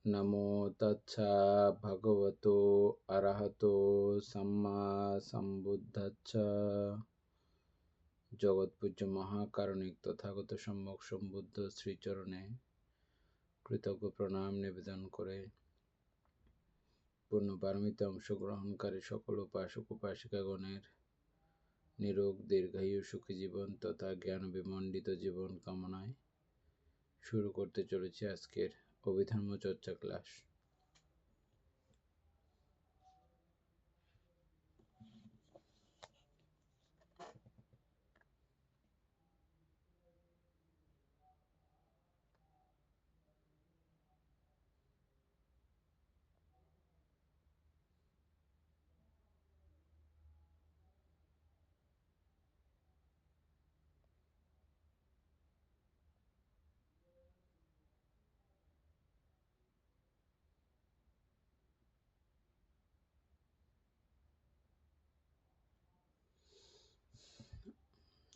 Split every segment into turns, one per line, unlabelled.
নমো তচ্ছা ভগবতো অরহতো সম্মা সম্বুদ্ধচ্ছ। জগৎপূজ্য মহাকারণিক তথাগত সম্যক সম্বুদ্ধ শ্রীচরণে কৃতজ্ঞ প্রণাম নিবেদন করে পূর্ণ পারমিতে অংশগ্রহণকারী সকল উপাসক উপাসিকাগণের নিরোগ দীর্ঘায়ু সুখী জীবন তথা জ্ঞান বিমণ্ডিত জীবন কামনায় শুরু করতে চলেছি আজকের অভিধর্ম চর্চা ক্লাস।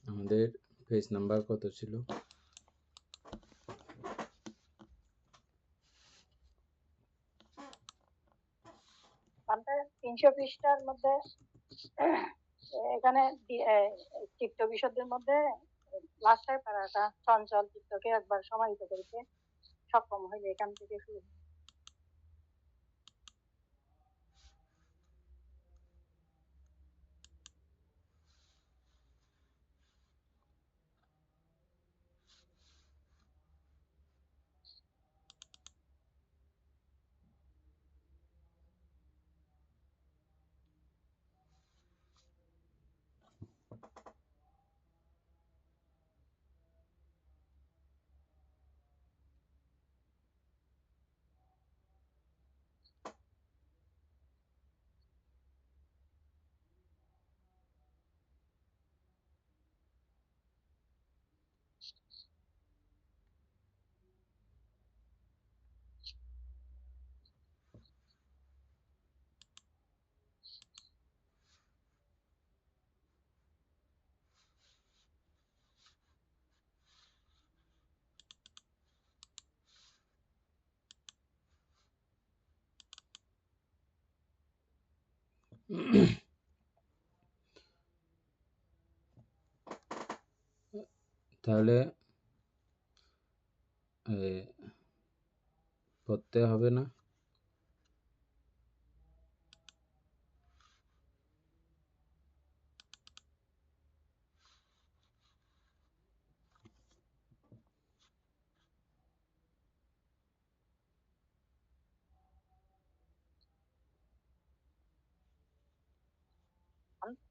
আমাদের পেজ নাম্বার কত ছিল?
আমাদের 300 পৃষ্ঠার মধ্যে এখানে চিত্ত বিশুদ্ধির মধ্যে লাস্টের প্যারাটা চঞ্চল চিত্তকে একবার সমাহিত করিতে সক্ষম হইলে এখান থেকে শুরু।
তাহলে পড়তে হবে না?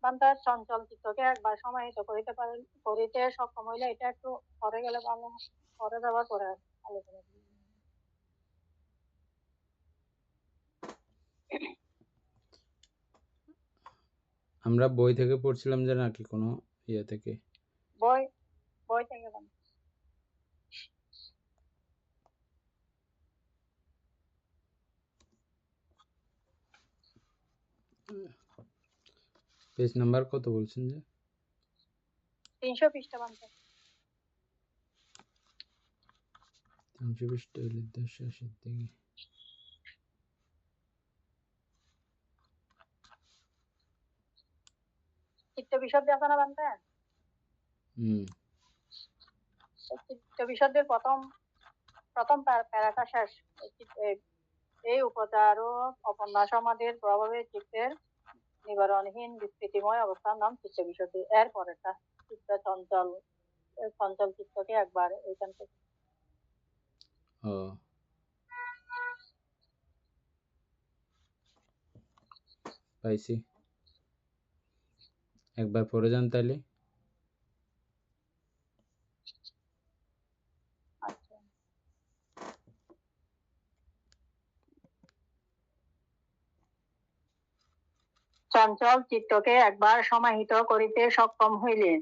বান্দার চঞ্চল চিত্তকে একবার সমাহিত করিতে সক্ষম হইলে এটা একটু পরে গেলে ভালো, পরে যাওয়ার পরে আলোচনা করি।
আমরা বই থেকে পড়ছিলাম যে নাকি কোনো ইয়ে থেকে?
বই থেকে
পেজ নাম্বার কত বলছেন যে?
300 পৃষ্ঠা বান্ধব।
300 পৃষ্ঠা শেষের দিকে।
চিত্ত বিশুদ্ধি আছে না বান্ধব? চিত্ত বিশুদ্ধির প্রথম প্যারাটা শেষ। এই উপচার ও অপন্যা সমাধির প্রভাবে চিত্তের নিবারণহীন বিস্তৃতিময় অবস্থার নাম চিত্ত বিশুদ্ধি। এর পরেরটা চিত্ত চঞ্চল চিত্তকে একবার এইখান থেকে।
পাইছি, একবার পড়ে যান তাহলে।
চঞ্চল চিত্তকে একবার সমাহিত করিতে সক্ষম হইলে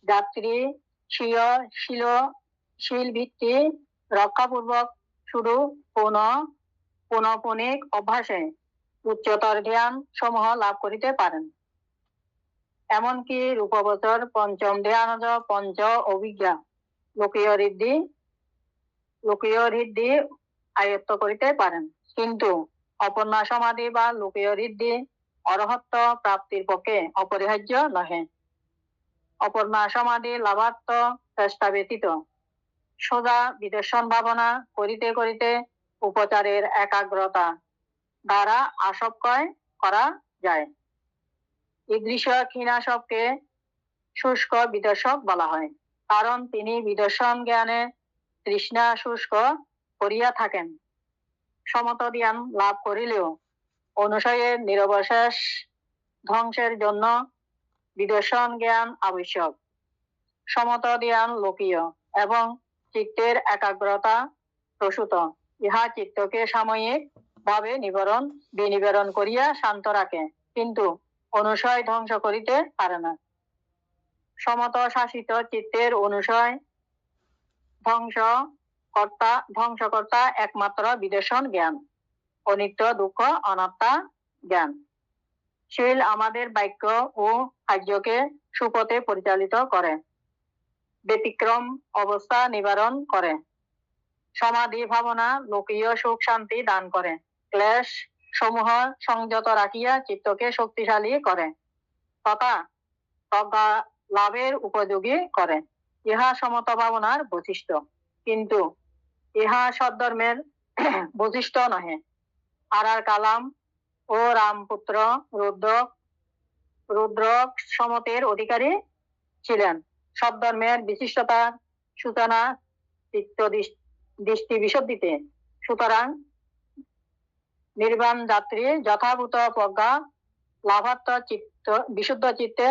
যাত্রী শীল ভিত্তি রক্ষাপূর্বক শুধু পুনঃপুনিক অভ্যাসে উচ্চতর জ্ঞান সমূহ লাভ করিতে পারেন। এমনকি রূপবচর পঞ্চম ধ্যানজ পঞ্চ অভিজ্ঞা লোকীয় হৃদ্ধি আয়ত্ত করিতে পারেন, কিন্তু অপর্ণা সমাধি বা লোকীয় ঋদ্ধি অরহত্ব প্রাপ্তির পক্ষে অপরিহার্য নহে। অপর্ণা সমাধি লাভার্থ চেষ্টা ব্যতীত সোজা বিদর্শন ভাবনা করিতে করিতে উপচারের একাগ্রতা দ্বারা আসক্কয় করা যায়। ঈদৃশ ক্ষীণাসবকে শুষ্ক বিদর্শক বলা হয়, কারণ তিনি বিদর্শন জ্ঞানে তৃষ্ণা শুষ্ক করিয়া থাকেন। সমত জ্ঞান লাভ করিলেও অনুশয়ের নিরবশেষ ধ্বংসের জন্য বিদর্শন জ্ঞান আবশ্যক। সমত জ্ঞান লোকীয় এবং চিত্তের একাগ্রতা প্রসূত। ইহা চিত্তকে সাময়িক ভাবে বিনিবরণ করিয়া শান্ত রাখে, কিন্তু অনুশয় ধ্বংস করিতে পারে না। সমত শাসিত চিত্তের অনুশয় ধ্বংসকর্তা একমাত্র বিদর্শন জ্ঞান, অনিত্য দুঃখ অনাত্মা জ্ঞান। শীল আমাদের বাক্য ও কার্যকে সুপথে পরিচালিত করে, ব্যতিক্রম অবস্থা নিবারণ করে। সমাধি ভাবনা লোকীয় সুখ শান্তি দান করে, ক্লেশ সমূহ সংযত রাখিয়া চিত্তকে শক্তিশালী করে তথা প্রজ্ঞা লাভের উপযোগী করে। ইহা সমত ভাবনার বৈশিষ্ট্য, কিন্তু ইহা সদ্ধর্মের বৈশিষ্ট্য নহে। আরার কালাম ও রামপুত্র রুদ্রক সমতের অধিকারী ছিলেন। সদ্ধর্মের বিশিষ্টতার সূচনা চিত্ত দৃষ্টি বিশুদ্ধিতে। সুতরাং নির্বাণ যাত্রী যথাভূত প্রজ্ঞা লাভার্থ বিশুদ্ধ চিত্তে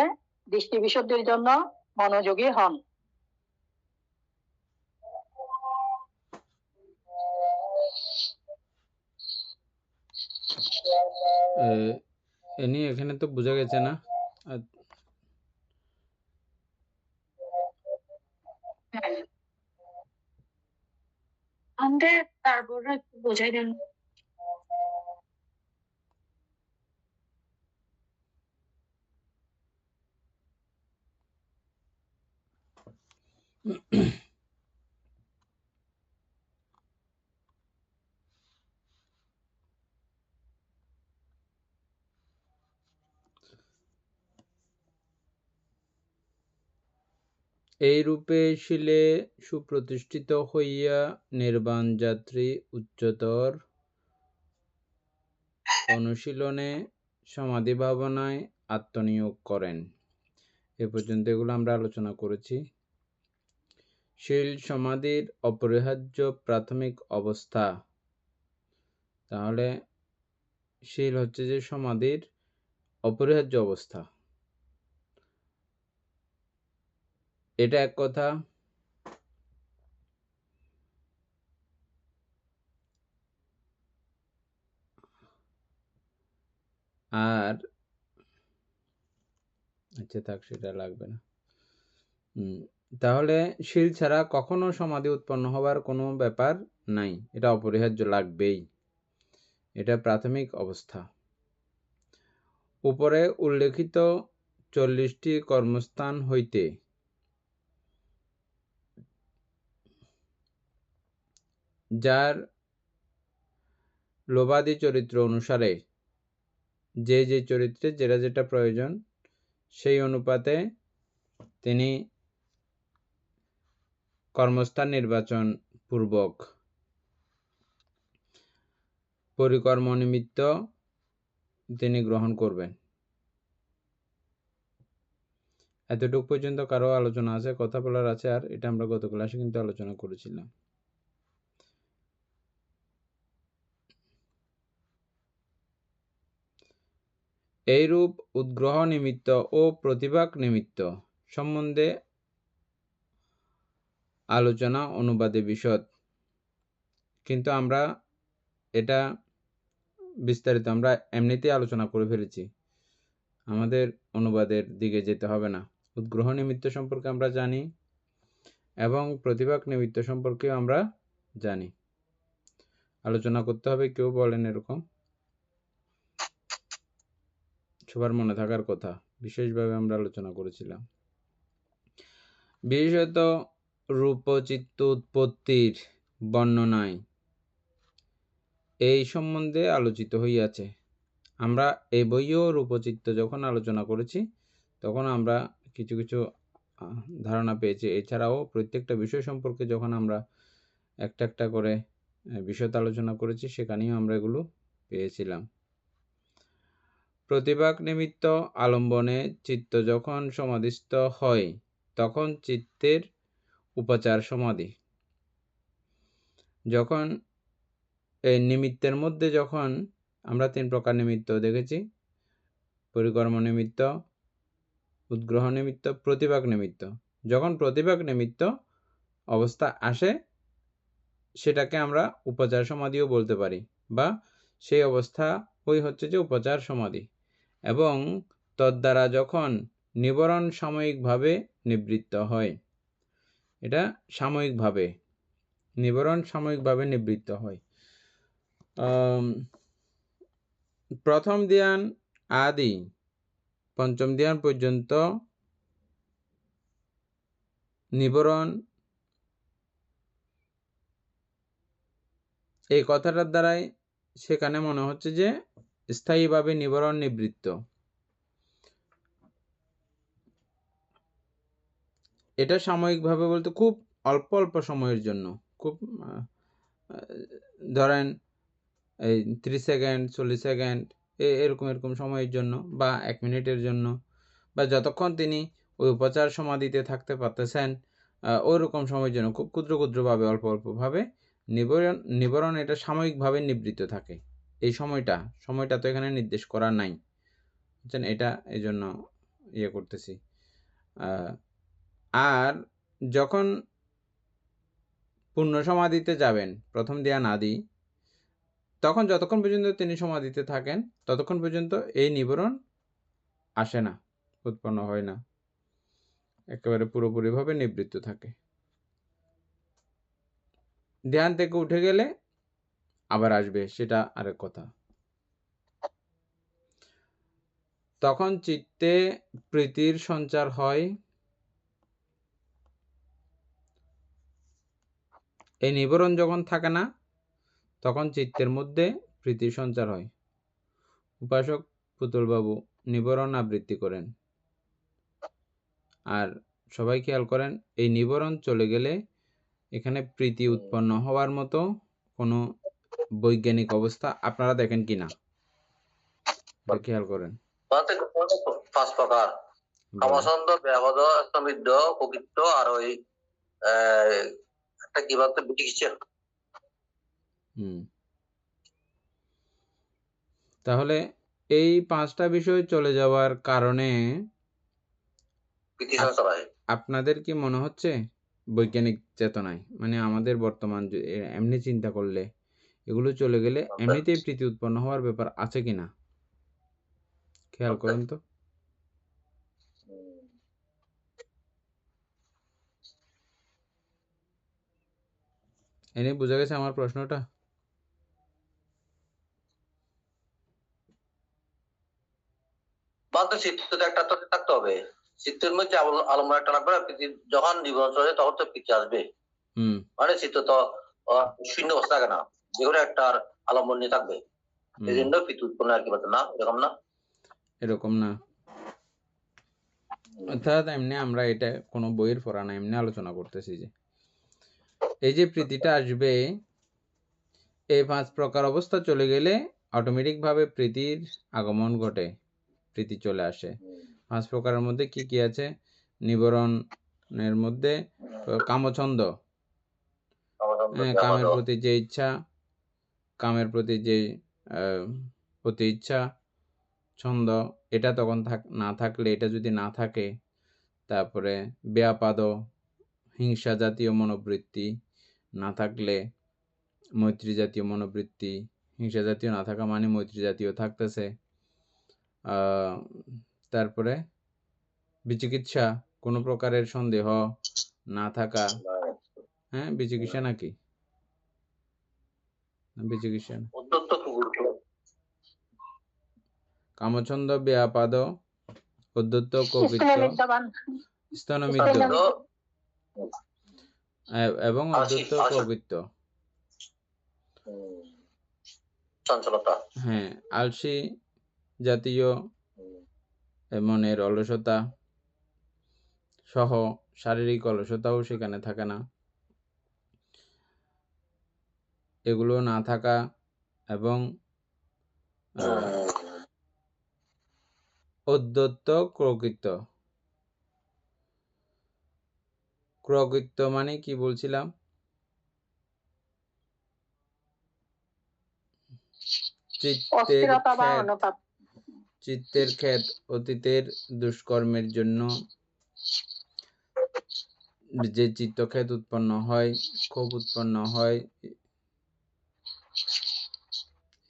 দৃষ্টি বিশুদ্ধির জন্য মনোযোগী হন।
এনি এখানে তো বোঝা গেছে না?
আমাদের তারপরে বোঝাই দেন।
এই রূপে শিলে সুপ্রতিষ্ঠিত হইয়া নির্বাণ যাত্রী উচ্চতর অনুশীলনে সমাধি ভাবনায় আত্মনিয়োগ করেন। এ পর্যন্ত এগুলো আমরা আলোচনা করেছি। শীল সমাধির অপরিহার্য প্রাথমিক অবস্থা। তাহলে শীল হচ্ছে যে সমাধির অপরিহার্য অবস্থা, এটা এক কথা। আর আচ্ছা থাক, সেটা লাগবে না। তাহলে শীল ছাড়া কখনো সমাধি উৎপন্ন হওয়ার কোনো ব্যাপার নাই, এটা অপরিহার্য, লাগবেই। এটা প্রাথমিক অবস্থা। উপরে উল্লেখিত 40টি কর্মস্থান হইতে যার লোবাদি চরিত্র অনুসারে যে যে চরিত্রে যেটা যেটা প্রয়োজন সেই অনুপাতে তিনি কর্মস্থান নির্বাচন পূর্বক পরিকর্ম নিমিত্ত তিনি গ্রহণ করবেন। এতটুকু পর্যন্ত কারো আলোচনা আছে, কথা বলার আছে? আর এটা আমরা গত ক্লাসে কিন্তু আলোচনা করেছিলাম। এইরূপ উদ্গ্রহ নিমিত্ত ও প্রতিভাগ নিমিত্ত সম্বন্ধে আলোচনা অনুবাদে বিশদ, কিন্তু আমরা এটা বিস্তারিত আমরা এমনিতেই আলোচনা করে ফেলেছি, আমাদের অনুবাদের দিকে যেতে হবে না। উদ্গ্রহ নিমিত্ত সম্পর্কে আমরা জানি এবং প্রতিভাগ নিমিত্ত সম্পর্কেও আমরা জানি। আলোচনা করতে হবে, কেউ বলেন এরকম? সবার মনে থাকার কথা, বিশেষভাবে আমরা আলোচনা করেছিলাম। বিশেষত রূপচিত্ত উৎপত্তির বর্ণনায় এই সম্বন্ধে আলোচিত হইয়াছে। আমরা এই বইও রূপচিত্ত যখন আলোচনা করেছি তখন আমরা কিছু কিছু ধারণা পেয়েছি। এছাড়াও প্রত্যেকটা বিষয় সম্পর্কে যখন আমরা একটা একটা করে বিশদ আলোচনা করেছি সেখানেও আমরা এগুলো পেয়েছিলাম। প্রতিভাগ নিমিত্ত আলম্বনে চিত্ত যখন সমাধিস্থ হয় তখন চিত্তের উপাচার সমাধি। যখন এই নিমিত্তের মধ্যে যখন আমরা 3 প্রকার নিমিত্ত দেখেছি, পরিকর্ম নিমিত্ত, উদ্গ্রহ নিমিত্ত, প্রতিভাগ নিমিত্ত। যখন প্রতিভাগ নিমিত্ত অবস্থা আসে সেটাকে আমরা উপাচার সমাধিও বলতে পারি, বা সেই অবস্থা ওই হচ্ছে যে উপাচার সমাধি। এবং তদ্বারা যখন নিবরণ সাময়িকভাবে নিবৃত্ত হয়, এটা সাময়িকভাবে, নিবরণ সাময়িকভাবে নিবৃত্ত হয়। প্রথম ধ্যান আদি পঞ্চম ধ্যান পর্যন্ত নিবরণ, এই কথাটার দ্বারাই সেখানে মনে হচ্ছে যে স্থায়ীভাবে নিবরণ নিবৃত্ত। এটা সাময়িকভাবে বলতে খুব অল্প অল্প সময়ের জন্য, খুব ধরেন এই 30 সেকেন্ড 40 সেকেন্ড এরকম এরকম সময়ের জন্য, বা 1 মিনিটের জন্য, বা যতক্ষণ তিনি ওই উপচার সমাধিতে থাকতে পারতেছেন ওইরকম সময়ের জন্য, খুব ক্ষুদ্র ক্ষুদ্রভাবে অল্প অল্পভাবে নিবরণ এটা সাময়িকভাবে নিবৃত্ত থাকে। এই সময়টা তো এখানে নির্দেশ করা নাই, বুঝছেন? এটা এই জন্য ইয়ে করতেছি। আর যখন পূর্ণ সমাধিতে যাবেন প্রথম ধ্যান আদি, তখন যতক্ষণ পর্যন্ত তিনি সমাধিতে থাকেন ততক্ষণ পর্যন্ত এই নিবরণ আসে না, উৎপন্ন হয় না, একেবারে পুরোপুরিভাবে নিবৃত্ত থাকে। ধ্যান থেকে উঠে গেলে আবার আসবে, সেটা আরেক কথা। তখন চিত্তে প্রীতির সঞ্চার হয়। এই নিবরণ যখন থাকে না তখন চিত্তের মধ্যে প্রীতির সঞ্চার হয়। উপাসক পুতুলবাবু নিবরণ আবৃত্তি করেন, আর সবাই খেয়াল করেন এই নিবরণ চলে গেলে এখানে প্রীতি উৎপন্ন হওয়ার মতো কোনো বৈজ্ঞানিক অবস্থা আপনারা দেখেন কিনা, খেয়াল করেন।
5 প্রকার: কামছন্দ, ব্যাবদ, স্তমিদ্ধ, প্রকৃত, আর ওই একটা কি বলতো বিচিকিৎসা।
তাহলে এই 5টা বিষয় চলে যাওয়ার কারণে আপনাদের কি মনে হচ্ছে বৈজ্ঞানিক চেতনায়, মানে আমাদের বর্তমান এমনি চিন্তা করলে এগুলো চলে গেলে এমনিতেই প্রীতি উৎপন্ন হওয়ার ব্যাপার আছে কিনা খেয়াল করেন তো। এনে বোঝা গেছে আমার প্রশ্নটা?
চিত্তটা একটা তো থাকতে হবে, চিত্তের মধ্যে আলম্বন একটা লাগবে। যখন নিবরণ চলে তখন তো প্রীতি আসবে, মানে চিত্ত তো শূন্য অবস্থা থাকে না, যেগুলো একটা আলম্বন নিয়ে থাকবে, এই জন্য প্রীতি উৎপন্ন আর কি বলতে না, এরকম না,
এরকম না। অর্থাৎ এমনি আমরা এটা কোনো বইয়ের পড়া না, এমনি আলোচনা করতেছি যে এই যে প্রীতিটা আসবে, এই 5 প্রকার অবস্থা চলে গেলে অটোমেটিক ভাবে প্রীতির আগমন ঘটে, প্রীতি চলে আসে। 5 প্রকারের মধ্যে কি কি আছে? নিবরণের মধ্যে কামছন্দ, কামের প্রতি যে ইচ্ছা, কামের প্রতি যে প্রতি ইচ্ছা, ছন্দ, এটা তখন না থাকলে, এটা যদি না থাকে, তারপরে ব্যাপাদ, হিংসা জাতীয় মনোবৃত্তি না থাকলে, মৈত্রী জাতীয় মনোবৃত্তি, হিংসা জাতীয় না থাকা মানে মৈত্রী জাতীয় থাকতেছে, তারপরে বিচিকিৎসা, কোনো প্রকারের সন্দেহ না থাকা, হ্যাঁ বিচিকিৎসা নাকি বিচিকিৎসা না, কামছন্দ, ব্যাপাদ, উদ্ধত, কৌপিত্য, স্তনমিদ্ধ এবং উদ্ধত কৌপিত্য,
চঞ্চলতা,
হ্যাঁ, আলসি জাতীয় মনের অলসতা সহ শারীরিক অলসতাও সেখানে থাকে না। এগুলো না থাকা এবং অদ্যত্ত ক্রকৃত্য মানে কি বলছিলাম? চিত্তের ক্ষেত অতীতের দুষ্কর্মের জন্য যে চিত্তক্ষেত উৎপন্ন হয়, ক্ষোভ উৎপন্ন হয়,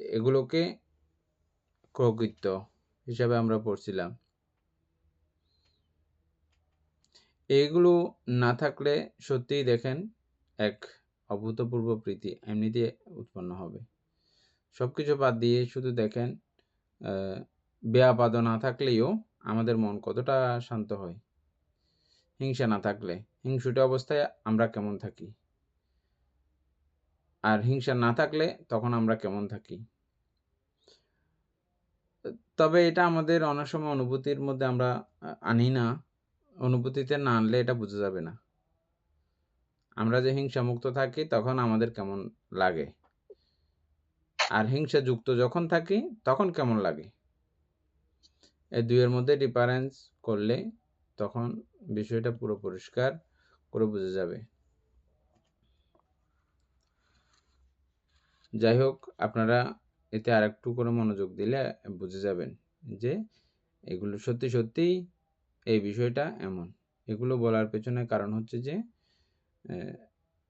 এগুলোকে ক্রকৃত্য হিসাবে আমরা পড়ছিলাম। এগুলো না থাকলে সত্যিই দেখেন এক অভূতপূর্ব প্রীতি এমনিতে উৎপন্ন হবে। সবকিছু বাদ দিয়ে শুধু দেখেন ব্যাপাদ না থাকলেও আমাদের মন কতটা শান্ত হয়। হিংসা না থাকলে, হিংসুটে অবস্থায় আমরা কেমন থাকি, আর হিংসা না থাকলে তখন আমরা কেমন থাকি। তবে এটা আমাদের অনেক সময় অনুভূতির মধ্যে আমরা আনি না। অনুভূতিতে না আনলে এটা বোঝা যাবে না। আমরা যে হিংসা মুক্ত থাকি তখন আমাদের কেমন লাগে, আর হিংসা যুক্ত যখন থাকি তখন কেমন লাগে, এই দুইয়ের মধ্যে ডিফারেন্স করলে তখন বিষয়টা পুরো পরিষ্কার করে বোঝা যাবে। যাই হোক, আপনারা এতে আরেকটু করে মনোযোগ দিলে বুঝে যাবেন যে এগুলো সত্যি সত্যি এই বিষয়টা এমন। এগুলো বলার পেছনে কারণ হচ্ছে যে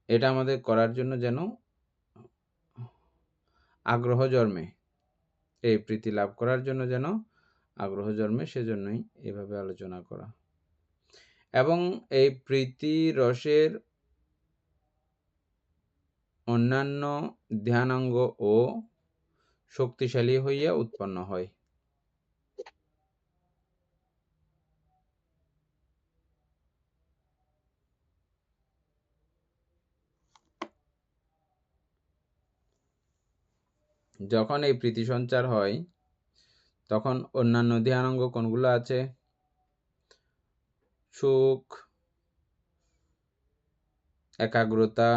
এটা আমাদের করার জন্য যেন আগ্রহ জন্মে, এই প্রীতি লাভ করার জন্য যেন আগ্রহ জন্মে, সেজন্যই এভাবে আলোচনা করা। এবং এই প্রীতি রসের অন্যান্য ধ্যানাঙ্গ ও শক্তিশালী হইয়া উৎপন্ন হয়। যখন এই প্রীতি সঞ্চার হয় তখন অন্যান্য ধ্যানাঙ্গ কোনগুলো আছে? সুখ, একাগ্রতা,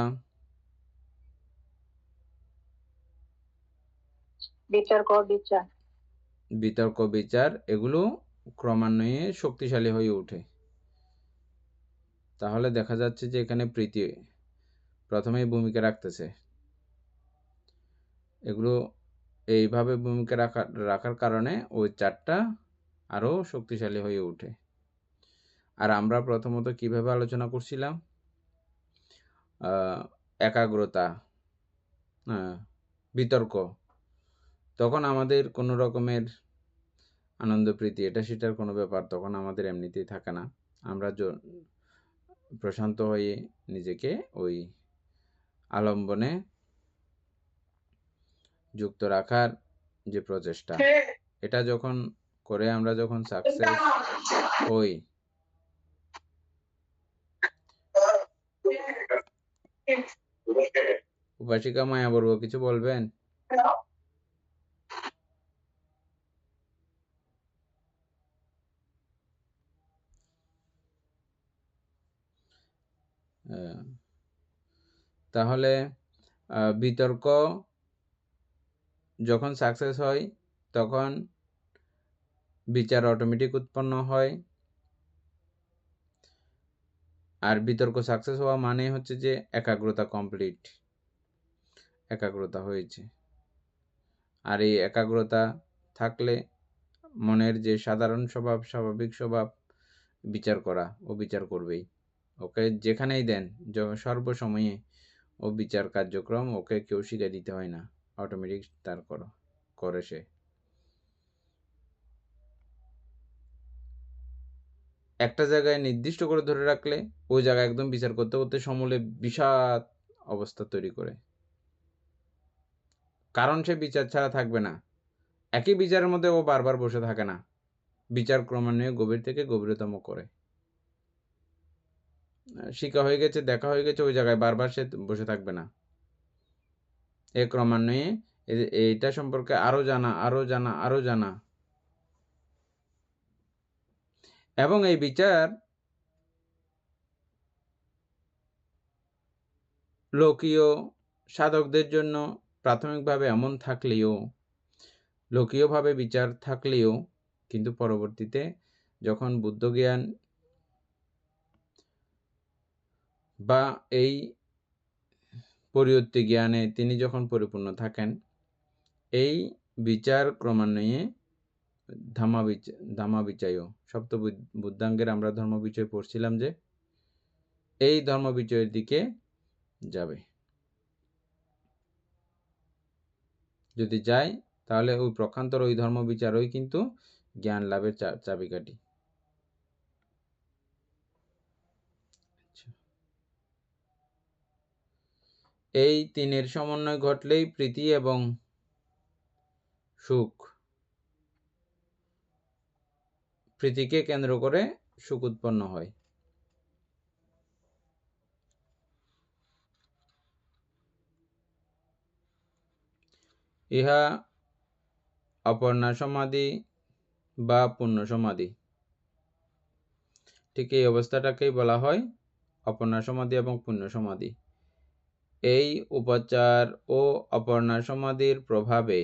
বিতর্ক বিচার, এগুলো ক্রমান্বয়ে শক্তিশালী হয়ে ওঠে। তাহলে দেখা যাচ্ছে যে এখানে প্রীতি প্রথমেই ভূমিকা রাখতেছে। এগুলো এইভাবে ভূমিকা রাখার কারণে ওই চারটা আরো শক্তিশালী হয়ে ওঠে। আর আমরা প্রথমত কিভাবে আলোচনা করছিলাম? একাগ্রতা, বিতর্ক, তখন আমাদের কোনো রকমের আনন্দ প্রীতি এটা সেটার কোনো ব্যাপার তখন আমাদের এমনিতেই থাকে না। আমরা প্রশান্ত হয়ে নিজেকে ওই আলম্বনে যুক্ত রাখার যে প্রচেষ্টা, এটা যখন করে আমরা যখন সাকসেস হই, উপাসিকা মায়াবর্গ কিছু বলবেন? তাহলে বিতর্ক যখন সাকসেস হয় তখন বিচার অটোমেটিক উৎপন্ন হয়। আর বিতর্ক সাকসেস হওয়া মানে হচ্ছে যে একাগ্রতা কমপ্লিট, একাগ্রতা হয়েছে। আর এই একাগ্রতা থাকলে মনের যে সাধারণ স্বভাব, স্বাভাবিক স্বভাব বিচার করা, ও বিচার করবেই। ওকে যেখানেই দেন সর্বসময়ে ও বিচার কার্যক্রম ওকে কেউ শিখিয়ে দিতে হয় না, অটোমেটিক তার করে সে। একটা জায়গায় নির্দিষ্ট করে ধরে রাখলে ওই জায়গায় একদম বিচার করতে করতে সমূলে বিষাদ অবস্থা তৈরি করে, কারণ সে বিচার ছাড়া থাকবে না। একই বিচারের মধ্যে ও বারবার বসে থাকে না, বিচার ক্রমান্বয়ে গভীর থেকে গভীরতম করে। শিখা হয়ে গেছে, দেখা হয়ে গেছে, ওই জায়গায় বারবার সে বসে থাকবে না। এ ক্রমান্বয়ে এইটা সম্পর্কে আরো জানা, আরো জানা, আরো জানা, এবং এই বিচার লোকীয় সাধকদের জন্য প্রাথমিকভাবে এমন থাকলেও, লোকীয়ভাবে বিচার থাকলেও, কিন্তু পরবর্তীতে যখন বুদ্ধজ্ঞান বা এই পরিয়ত্তি জ্ঞানে তিনি যখন পরিপূর্ণ থাকেন, এই বিচার ক্রমান্বয়ে ধামাবিচয়, সপ্ত বুদ্ধাঙ্গের আমরা ধর্মবিচয় পড়ছিলাম যে এই ধর্মবিচয়ের দিকে যাবে। যদি যায় তাহলে ওই প্রক্ষান্তর ওই ধর্মবিচারই কিন্তু জ্ঞান লাভের চাবিকাঠি। এই তিনের সমন্বয় ঘটলেই প্রীতি এবং সুখ, প্রীতিকে কেন্দ্র করে সুখ উৎপন্ন হয়। ইহা অপর্ণা সমাধি বা পূর্ণ সমাধি। ঠিক এই অবস্থাটাকেই বলা হয় অপর্ণা সমাধি এবং পূর্ণ সমাধি। এই উপাচার ও অপর্ণা সমাধির প্রভাবে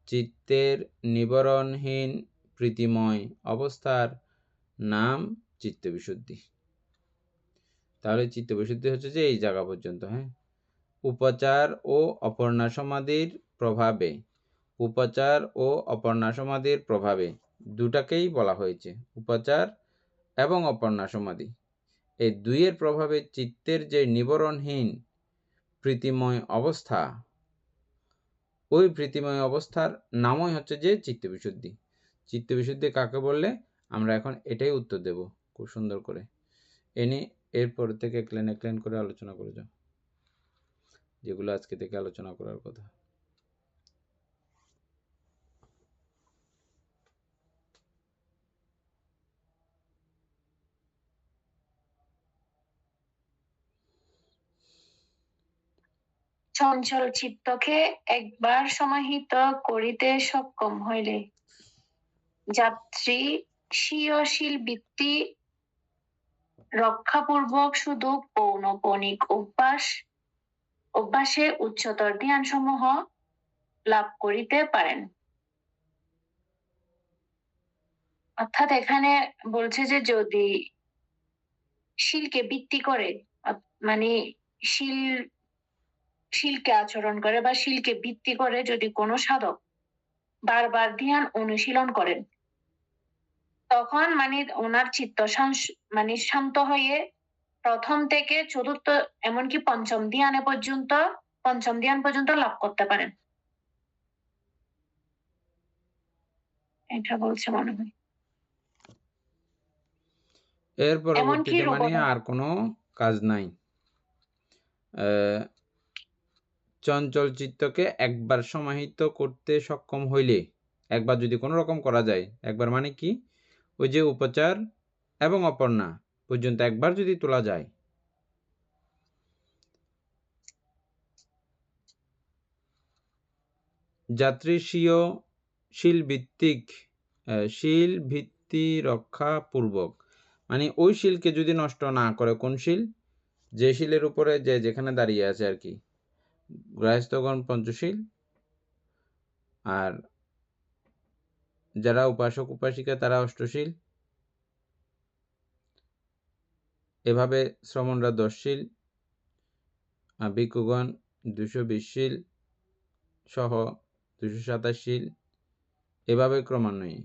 চিত্তের নিবরণহীন প্রীতিময় অবস্থার নাম চিত্তবিশুদ্ধি। তাহলে চিত্তবিশুদ্ধি হচ্ছে যে এই জায়গা পর্যন্ত। হ্যাঁ, উপাচার ও অপর্ণা সমাধির প্রভাবে, উপাচার ও অপর্ণা সমাধির প্রভাবে দুটাকেই বলা হয়েছে, উপাচার এবং অপর্ণা সমাধি। এই দুইয়ের প্রভাবে চিত্তের যে নিবরণহীন প্রীতিময় অবস্থা, ওই প্রীতিময় অবস্থার নামই হচ্ছে যে চিত্তবিশুদ্ধি। চিত্তবিশুদ্ধি কাকে বললে আমরা এখন এটাই উত্তর দেব খুব সুন্দর করে। এরপর থেকে একলেন করে আলোচনা করে যাও, যেগুলো আজকে থেকে আলোচনা করার কথা।
চঞ্চল চিত্তকে একবার সমাহিত করিতে সক্ষম হইলে যাত্রী স্বীয়শীল বৃত্তি রক্ষাপূর্বক শুধু পৌনঃপৌনিক অভ্যাসে উচ্চতর ধ্যান সমূহ লাভ করিতে পারেন। অর্থাৎ এখানে বলছে যে যদি শীলকে ভিত্তি করে, মানে শীলকে আচরণ করে বা শীলকে ভিত্তি করে যদি কোনো সাধক বারবার ধ্যান অনুশীলন করেন, তখন মানে ওনার চিত্ত শান্ত হয়ে প্রথম থেকে চতুর্থ এমনকি পঞ্চম ধ্যান পর্যন্ত লাভ করতে পারেন। এটা বলছে মনে হয়।
এর পরবর্তীতে মানে আর কোনো কাজ নাই। চঞ্চল চিত্তকে একবার সমাহিত করতে সক্ষম হইলে, একবার যদি কোনো রকম করা যায়, একবার মানে কি, ওই যে উপাচার এবং অপর্ণা পর্যন্ত একবার যদি তোলা যায়, যাত্রী শীল ভিত্তি রক্ষা পূর্বক, মানে ওই শীলকে যদি নষ্ট না করে, কোন শীল, যে শীলের উপরে যে যেখানে দাঁড়িয়ে আছে আর কি, গৃহস্থগণ পঞ্চশীল, আর যারা উপাসক উপাসিকা তারা অষ্টশীল, এভাবে শ্রমণরা 10 শীল, ভিক্ষুগণ 220 শীল সহ 227 শীল, এভাবে ক্রমান্বয়ে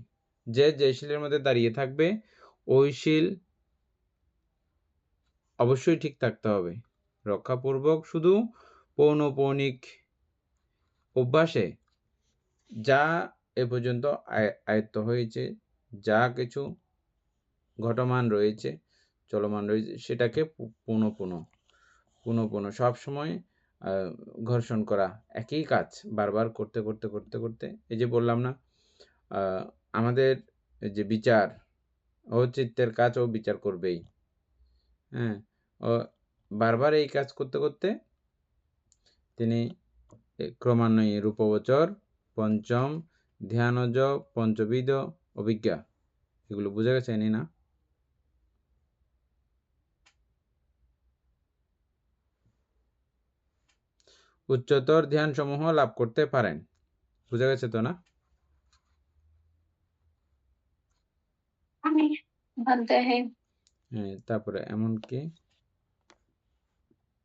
যে শীলের মধ্যে দাঁড়িয়ে থাকবে ওই শীল অবশ্যই ঠিক থাকতে হবে। রক্ষাপূর্বক শুধু পৌনঃপৌনিক অভ্যাসে যা এ পর্যন্ত আয়ত্ত হয়েছে, যা কিছু ঘটমান রয়েছে, চলমান রয়েছে, সেটাকে পুনঃ সব সময় ঘর্ষণ করা, একই কাজ বারবার করতে করতে করতে করতে, এই যে বললাম না, আমাদের যে বিচার ও চিত্তের কাজ ও বিচার করবেই। হ্যাঁ, ও বারবার এই কাজ করতে করতে তিনি ক্রমান্বয়ে রূপবচর, পঞ্চম ধ্যানজ, পঞ্চবিদ, অভিজ্ঞা, এগুলো বোঝা গেছে না? উচ্চতর ধ্যান সমূহ লাভ করতে পারেন, বোঝা গেছে তো না? তারপরে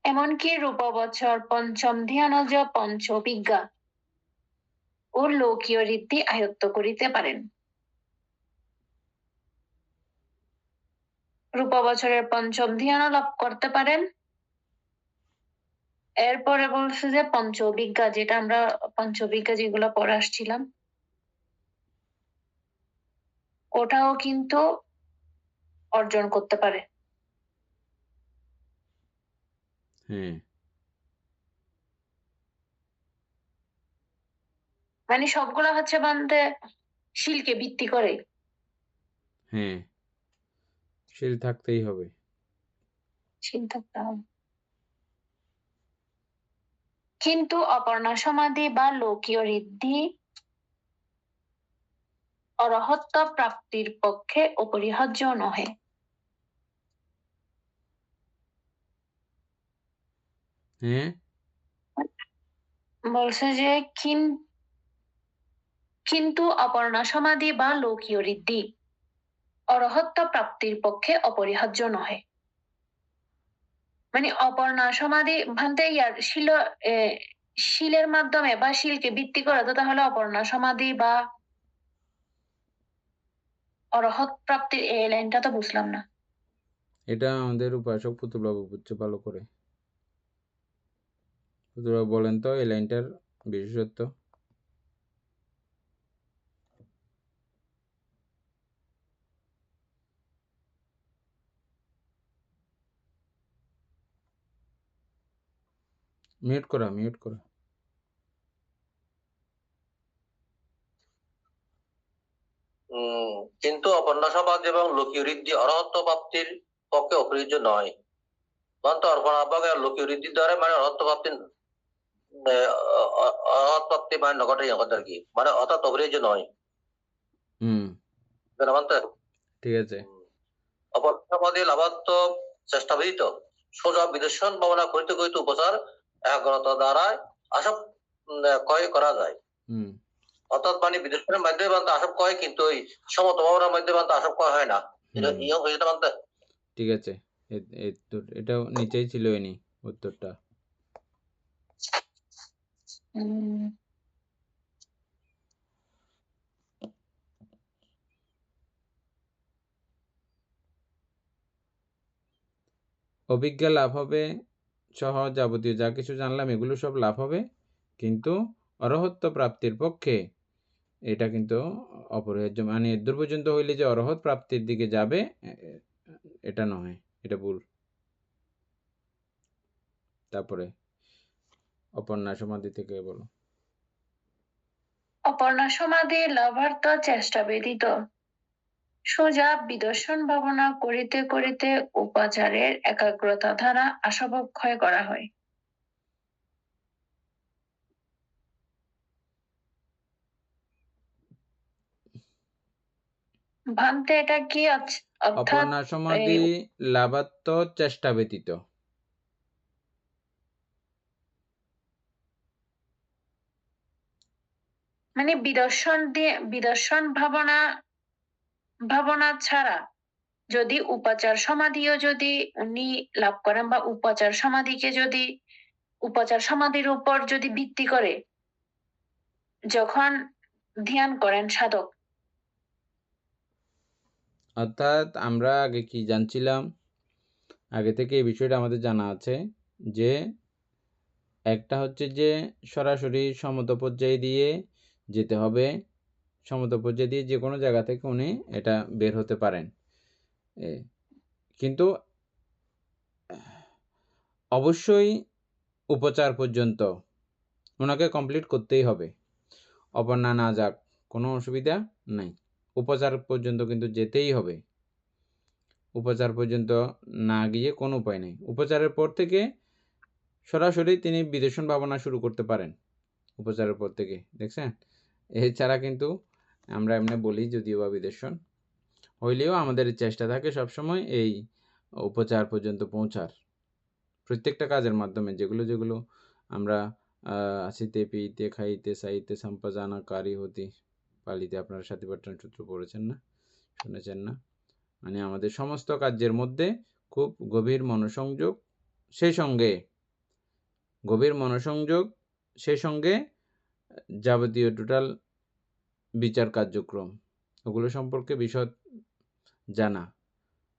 এমনকি রূপবচর, পঞ্চম ধ্যানজ, পঞ্চবিজ্ঞা ও লৌকীয় রীতি আয়ত্ত করিতে পারেন। রূপবচরের পঞ্চম ধ্যান লাভ করতে পারেন। এরপরে বলছে যে পঞ্চবিজ্ঞা, যেটা আমরা পঞ্চবিজ্ঞা যেগুলো পড়ে আসছিলাম, ওটাও কিন্তু অর্জন করতে পারে। মানে সবগুলা হচ্ছে বান্ধে শিলকে ভিত্তি করে।
শিল থাকতেই হবে,
শিল থাকতে হবে। কিন্তু অপর্ণা সমাধি বা লৌকীয় ঋদ্ধি অরহত্ত প্রাপ্তির পক্ষে অপরিহার্য নহে। বলছে যে কিন্তু অপর্ণা সমাধি বা লৌকীয় ঋদ্ধি অরহত্ত প্রাপ্তির পক্ষে অপরিহার্য নহে। মানে অপর্ণা সমাধি ভান্তে শিলের মাধ্যমে বা শিলকে ভিত্তি করে, তো তাহলে অপর্ণা সমাধি বা অরহত প্রাপ্তির এই লাইনটা তো বুঝলাম না।
এটা আমাদের উপাসক পুতুলবাবু বুঝছে ভালো করে। পুতুলবাবু বলেন তো এই লাইনটার বিশেষত্ব। মিউট করা।
কিন্তু অপর্ণা সমাধি এবং লৌকীয় ঋদ্ধি অরহত্ত প্রাপ্তির পক্ষে অপরিহার্য নয়। অর্পণাভাগে লৌকীয় ঋদ্ধি দ্বারা মানে অরহত্ত প্রাপ্তি অরহত প্রাপ্তি মানে নঘটে আর কি, মানে অর্থাৎ অপরিহার্য নয়।
ঠিক আছে।
অপর্ণা সমাধি লাভাত্ম চেষ্টা বিহিত সোজা বিদর্শন ভাবনা করিতে করিতে উপচার একাগ্রতা দ্বারা আসব ক্ষয় করা যায়। অর্থাৎ মানে বিদর্শনের মাধ্যমে বানতে আসব কয়, কিন্তু ওই সমত ভাবনার মাধ্যমে বানতে আসব কয় হয় না। এটা বানতে
ঠিক আছে। এটাও নিচেই ছিল এনি উত্তরটা। অভিজ্ঞা লাভ হবে সহ যাবতীয় যা কিছু জানলাম এগুলো সব লাভ হবে, কিন্তু অরহত্ত প্রাপ্তির পক্ষে এটা কিন্তু অপরিহার্য। মানে দূর পর্যন্ত হইলে যে অরহত প্রাপ্তির দিকে যাবে এটা নয়, এটা ভুল। তারপরে অপর্ণা সমাধি থেকে বলো।
অপর্ণা সমাধি লাভার্থ চেষ্টা ব্যতীত সোজা বিদর্শন ভাবনা করিতে করিতে উপাচারের একাগ্রতা দ্বারা আসবক্ষয় করা হয়। ভান্তে এটা কি?
অপর্ণা সমাধি লাভার্থ চেষ্টা ব্যতীত।
মানে বিদর্শন ভাবনা ছাড়া যদি উপাচার সমাধিও যদি উনি লাভ করেন, বা উপাচার সমাধির উপর যদি ভিত্তি করে যখন ধ্যান করেন সাধক।
অর্থাৎ আমরা আগে কি জানছিলাম, আগে থেকে এই বিষয়টা আমাদের জানা আছে যে একটা হচ্ছে যে সরাসরি সমত পর্যায়ে দিয়ে যেতে হবে, সমত পর্যায়ে দিয়ে যে কোনো জায়গা থেকে উনি এটা বের হতে পারেন, কিন্তু অবশ্যই উপচার পর্যন্ত ওনাকে কমপ্লিট করতেই হবে। অপর্ণা না যাক কোনো অসুবিধা নাই, উপচার পর্যন্ত কিন্তু যেতেই হবে। উপচার পর্যন্ত না গিয়ে কোনো উপায় নেই। উপচারের পর থেকে সরাসরি তিনি বিদর্শন ভাবনা শুরু করতে পারেন, উপচারের পর থেকে, দেখছেন? এছাড়া কিন্তু আমরা এমনি বলি যদিও বা বিদেশন হইলেও আমাদের চেষ্টা থাকে সবসময় এই উপচার পর্যন্ত পৌঁছার, প্রত্যেকটা কাজের মাধ্যমে যেগুলো আমরা আসিতে পিইতে খাইতে সাইতে সম্পাদানকারী হতে পালিতে, আপনারা সাথীপাঠন সূত্র পড়েছেন না, শুনেছেন না? মানে আমাদের সমস্ত কার্যের মধ্যে খুব গভীর মনোসংযোগ, সেই সঙ্গে যাবতীয় টোটাল বিচার কার্যক্রম ওগুলো সম্পর্কে বিশদ জানা,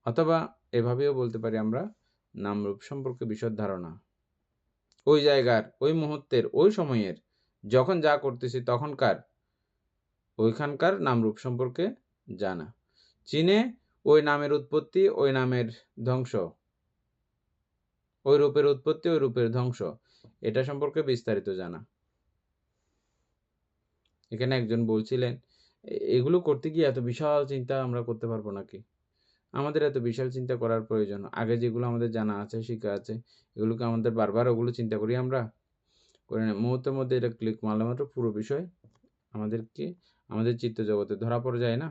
অথবা এভাবেও বলতে পারি আমরা নামরূপ সম্পর্কে বিশদ ধারণা, ওই জায়গার, ওই মুহূর্তের, ওই সময়ের যখন যা করতেছি তখনকার ওইখানকার নামরূপ সম্পর্কে জানা, চীনে ওই নামের উৎপত্তি, ওই নামের ধ্বংস, ওই রূপের উৎপত্তি, ওই রূপের ধ্বংস, এটা সম্পর্কে বিস্তারিত জানা। এখানে একজন বলছিলেন এগুলো করতে গিয়ে এত বিশাল চিন্তা আমরা করতে পারবো নাকি? আমাদের এত বিশাল চিন্তা করার প্রয়োজন? আগে যেগুলো আমাদের জানা আছে, শিখা আছে, এগুলোকে আমাদের বারবার ওগুলো চিন্তা করি আমরা? করে না, মুহূর্তের মধ্যে এটা ক্লিক মারলে মাত্র পুরো বিষয় আমাদের চিত্ত জগতে ধরা পড়ে যায় না?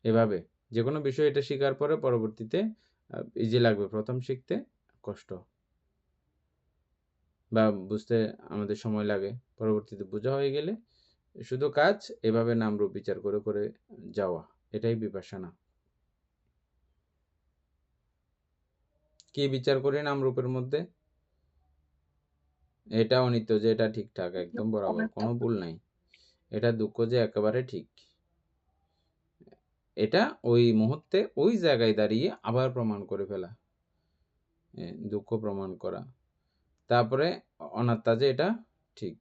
এভাবে যে কোনো বিষয় এটা শেখার পরে পরবর্তীতে ইজি লাগবে, প্রথম শিখতে কষ্ট বা বুঝতে আমাদের সময় লাগে, পরবর্তীতে বোঝা হয়ে গেলে শুধু কাজ এভাবে নামরূপ বিচার করে করে যাওয়া, এটাই বিপাশনা। কি বিচার করি নামরূপের মধ্যে? এটা অনিত্য যে এটা ঠিকঠাক একদম বরাবর, কোনো ভুল নাই, এটা দুঃখ যে একেবারে ঠিক, এটা ওই মুহূর্তে ওই জায়গায় দাঁড়িয়ে আবার প্রমাণ করে ফেলা, দুঃখ প্রমাণ করা। তারপরে অনাত্মা যে এটা ঠিক,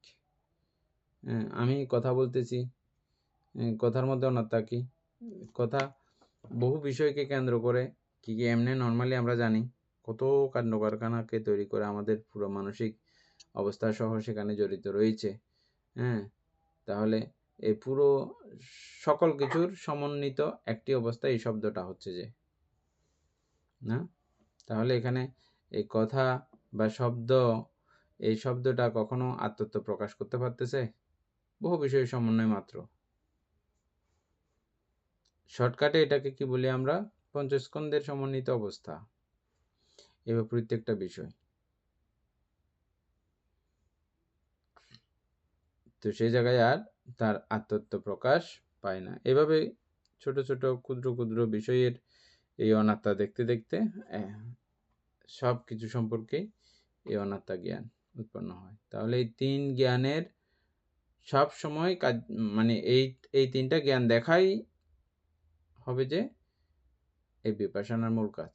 আমি কথা বলতেছি, কথার মধ্যে অনাত্মা কি? কথা বহু বিষয়কে কেন্দ্র করে কি এমনি নর্মালি আমরা জানি কত কাণ্ড কারখানাকে তৈরি করে আমাদের পুরো মানসিক অবস্থা সহ সেখানে জড়িত রয়েছে। তাহলে এই পুরো সকল কিছুর সমন্বিত একটি অবস্থা এই শব্দটা হচ্ছে যে না, তাহলে এখানে এই কথা বা শব্দ, এই শব্দটা কখনো আত্মত্ব প্রকাশ করতে পারতেছে? বহু বিষয়ের সমন্বয় মাত্র। শর্টকাটে এটাকে কি বলি আমরা? পঞ্চস্কন্ধের সমন্বিত অবস্থা। এবার প্রত্যেকটা বিষয়, তো সেই জায়গায় আর তার আত্মত্ব প্রকাশ পায় না। এভাবে ছোট ছোট ক্ষুদ্র ক্ষুদ্র বিষয়ের এই অনাত্মা দেখতে দেখতে সব কিছু সম্পর্কে এই অনাত্মা জ্ঞান উৎপন্ন হয়। তাহলে এই তিন জ্ঞানের সব সময় কাজ, মানে এই তিনটা জ্ঞান দেখাই হবে যে এই বিপাশনার মূল কাজ।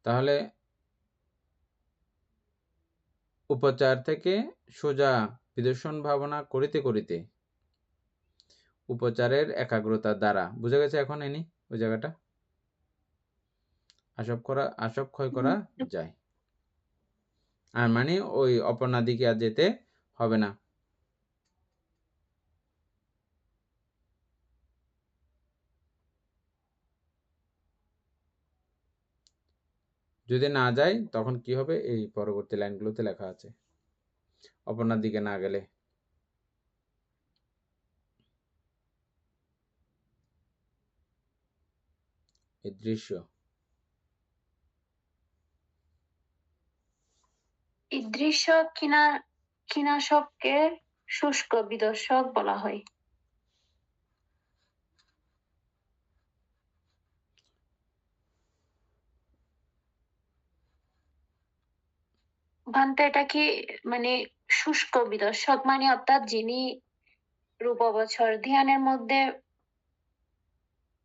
তাহলে উপচার থেকে সোজা বিদর্শন ভাবনা করিতে করিতে উপচারের একাগ্রতার দ্বারা, বুঝা গেছে এখন এনি ওই জায়গাটা? আসব ক্ষয় করা যায়, আর মানে ওই অপর্ণা দিকে আর যেতে হবে না। যদি না যায় তখন কি হবে? এই পরবর্তী লাইনগুলোতে লেখা আছে, অপর্ণার দিকে না গেলে। এই দৃশ্য,
এই দৃশ্য কীনাশককে শুষ্ক বিদর্শক বলা হয়। ভান্তে এটা কি মানে শুষ্ক বিদর্শক মানে অর্থাৎ যিনি রূপবছর ধ্যানের মধ্যে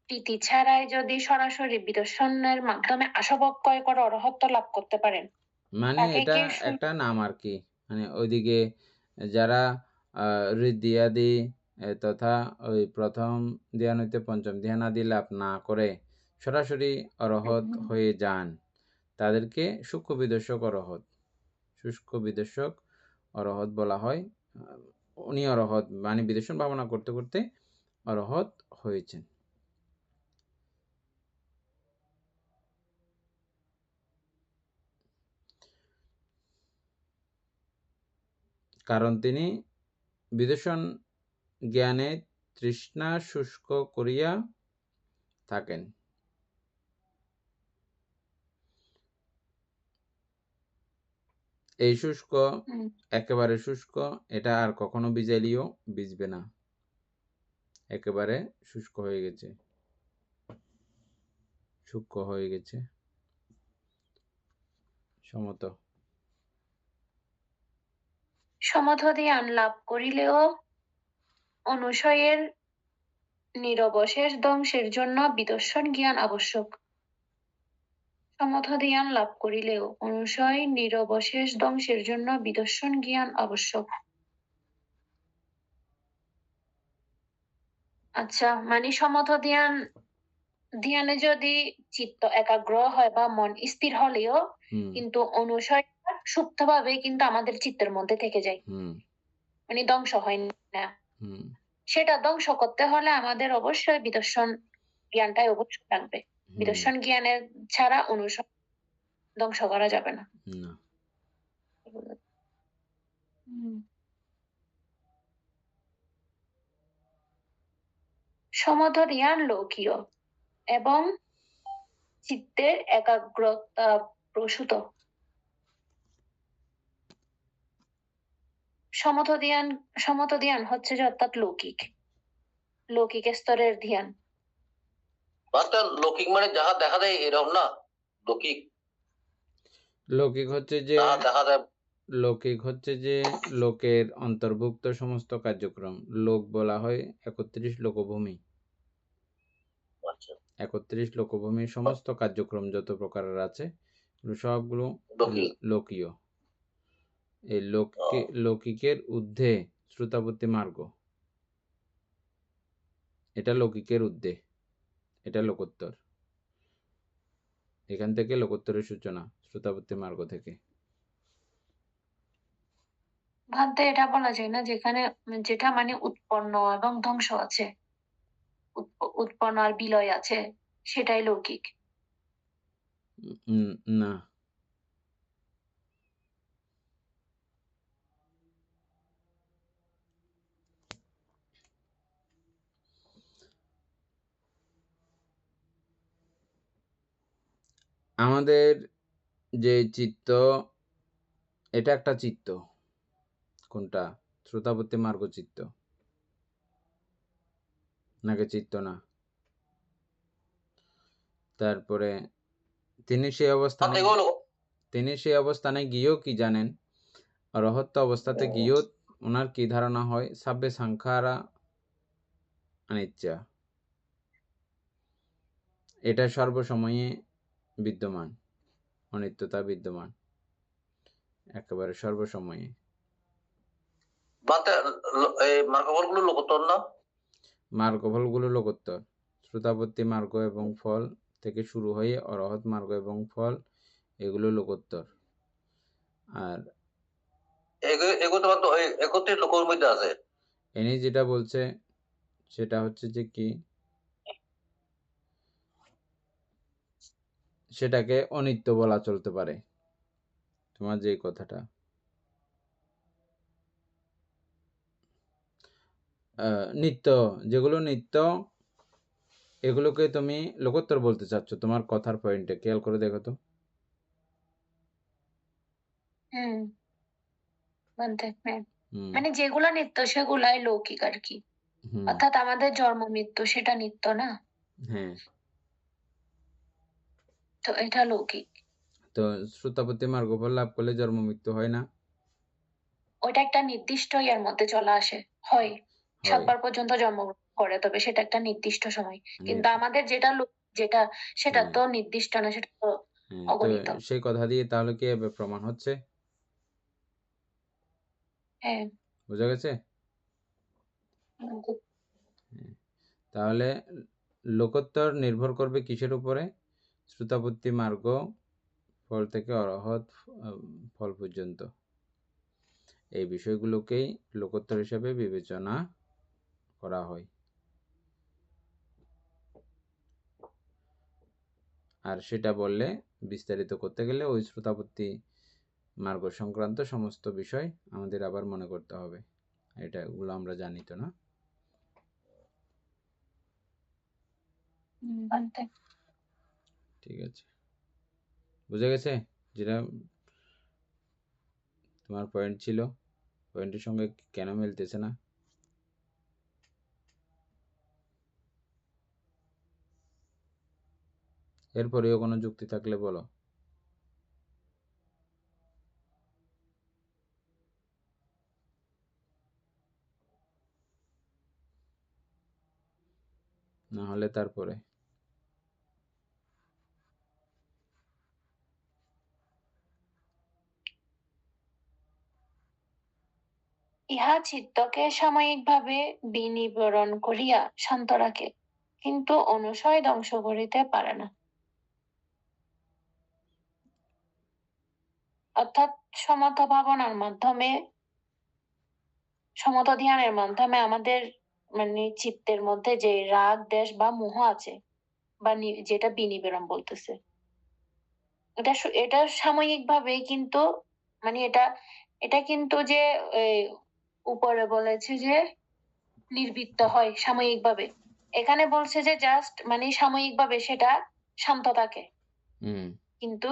প্রীতি ছাড়াই যদি সরাসরি বিদর্শনের মাধ্যমে আসবক্ষয় করে অরহত্ব লাভ করতে পারেন,
মানে এটা একটা নাম আর কি। মানে ওইদিকে যারা ঋদ্ধিয়াদি তথা ওই প্রথম ধ্যান হইতে পঞ্চম ধ্যান আদি লাভ না করে সরাসরি অরহত হয়ে যান, তাদেরকে সূক্ষ্ম বিদর্শক অরহত, শুষ্ক বিদর্শক অরহত বলা হয়। উনি অরহত মানে বিদর্শন ভাবনা করতে করতে অরহত হয়েছেন। কারণ তিনি বিদর্শন জ্ঞানে তৃষ্ণা শুষ্ক করিয়া থাকেন। এই শুষ্ক একেবারে শুষ্ক, এটা আর কখনো ভিজাইলেও ভিজবে না, একেবারে শুষ্ক হয়ে গেছে, সূক্ষ্ম হয়ে গেছে। সমত
সমধ্যান লাভ করিলেও অনুশয়ের নিরবশেষ ধ্বংসের জন্য বিদর্শন জ্ঞান আবশ্যক। সমধ্যান লাভ করিলেও অনুশয় নিরবশেষ ধ্বংসের জন্য বিদর্শন জ্ঞান আবশ্যক। আচ্ছা, মানে ধ্যানে যদি চিত্ত একাগ্র হয় বা মন স্থির হলেও কিন্তু অনুশয় সুপ্তভাবে কিন্তু আমাদের চিত্তের মধ্যে থেকে যায়, মানে ধ্বংস হয় না। সেটা ধ্বংস করতে হলে আমাদের অবশ্যই বিদর্শন জ্ঞানটাই অবশ্যই লাগবে। বিদর্শন জ্ঞানের ছাড়া অনুশয় ধ্বংস করা যাবে না। সমধ্যান লৌকীয় এবং চিত্তের একাগ্রতা প্রসূত। সমধ্যান হচ্ছে যে অর্থাৎ লৌকিক স্তরের ধ্যান।
লৌকিক মানে যাহা দেখা যায় এরকম না, লৌকিক
লৌকিক হচ্ছে যে
দেখা যায়,
লৌকিক হচ্ছে যে লোকের অন্তর্ভুক্ত সমস্ত কার্যক্রম। লোক বলা হয় 31 লোকভূমি। 31 লোকভূমির সমস্ত কার্যক্রম যত প্রকারের আছে সবগুলো লোকীয়। এই লৌকিকের ঊর্ধ্বে শ্রুতাবর্তী মার্গ, এটা লৌকিকের ঊর্ধ্বে, এটা লোকোত্তর। এখান থেকে লোকোত্তরের সূচনা, শ্রুতাবর্তী মার্গ থেকে।
ভাবতে এটা বলা যায় না যেখানে যেটা মানে উৎপন্ন এবং ধ্বংস আছে, উৎপন্ন আর বিলয় আছে, সেটাই লৌকিক
না। আমাদের যে চিত্ত, এটা একটা চিত্ত। কোনটা? শ্রোতাবর্তী মার্গ চিত্ত, নাকি চিত্ত না? তারপরে তিনি সেই অবস্থানে গিয়েও কি জানেন? রহত্য অবস্থাতে গিয়েও ওনার কি ধারণা হয়? সাব্বে সাংখারা অনিচ্ছা, এটা সর্বসময়ে বিদ্যমান, অনিত্যতা বিদ্যমান একেবারে সর্বসময়ে। মার্গফলগুলো লোকোত্তর। শ্রোতাবর্তী মার্গ এবং ফল থেকে শুরু হয়ে অরহৎ মার্গ এবং ফল, এগুলো লোকোত্তর। আর এনি যেটা বলছে সেটা হচ্ছে যে কি, সেটাকে অনিত্য বলা চলতে পারে। তোমার যে কথাটা, নিত্য, যেগুলো নিত্য এগুলোকে তুমি লোকোত্তর বলতে চাচ্ছ। তোমার কথার পয়েন্টে খেয়াল করে দেখো তো।
মানে যেগুলো নিত্য সেগুলাই লৌকিক আর কি। অর্থাৎ আমাদের জন্ম মৃত্যু সেটা নিত্য না।
হ্যাঁ,
তো এটা লৌকিক।
তো শ্রোতাপতি মার্গফল লাভ করলে জন্ম মৃত্যু হয় না?
ওইটা একটা নির্দিষ্ট ইয়ার মধ্যে চলে আসে, হয় 7 বার পর্যন্ত জন্মগ্রহণ করে, তবে সেটা একটা নির্দিষ্ট সময়। কিন্তু আমাদের যেটা সেটা তো নির্দিষ্ট না, সেটা তো অগণিত।
সেই কথা দিয়ে তাহলে কি প্রমাণ হচ্ছে?
হ্যাঁ,
বুঝা গেছে? তাহলে লোকোত্তর নির্ভর করবে কিসের উপরে? শ্রোতাপত্তি মার্গ ফল থেকে অরহৎ ফল পর্যন্ত। এই বিষয়গুলোকেই লোকোত্তর হিসেবে বিবেচনা করা হয়। আর সেটা বললে, বিস্তারিত করতে গেলে ওই শ্রোতাপত্তি মার্গ সংক্রান্ত সমস্ত বিষয় আমাদের আবার মনে করতে হবে। এগুলো আমরা জানি তো না? ঠিক আছে, বুঝে গেছে? যেটা তোমার পয়েন্ট ছিল, পয়েন্টের সঙ্গে কেন মিলতেছে না? এরপরেও কোনো যুক্তি থাকলে বলো। না হলে তারপরে
ইহা চিত্তকে সাময়িকভাবে বিনিবরণ করিয়া শান্ত রাখে, কিন্তু অনুসয় ধ্বংস করিতে পারে না। অর্থাৎ সমত ভাবনার মাধ্যমে, সমত ধ্যানের মাধ্যমে আমাদের চিত্তের মধ্যে যে রাগ, দেশ বা মোহ আছে, বা যেটা বিনিবরণ বলতেছে, এটা সাময়িকভাবে, কিন্তু এটা এটা কিন্তু যে উপরে বলেছে যে নির্বৃত্ত হয় সাময়িকভাবে, এখানে বলছে যে জাস্ট সাময়িকভাবে সেটা শান্ত থাকে, কিন্তু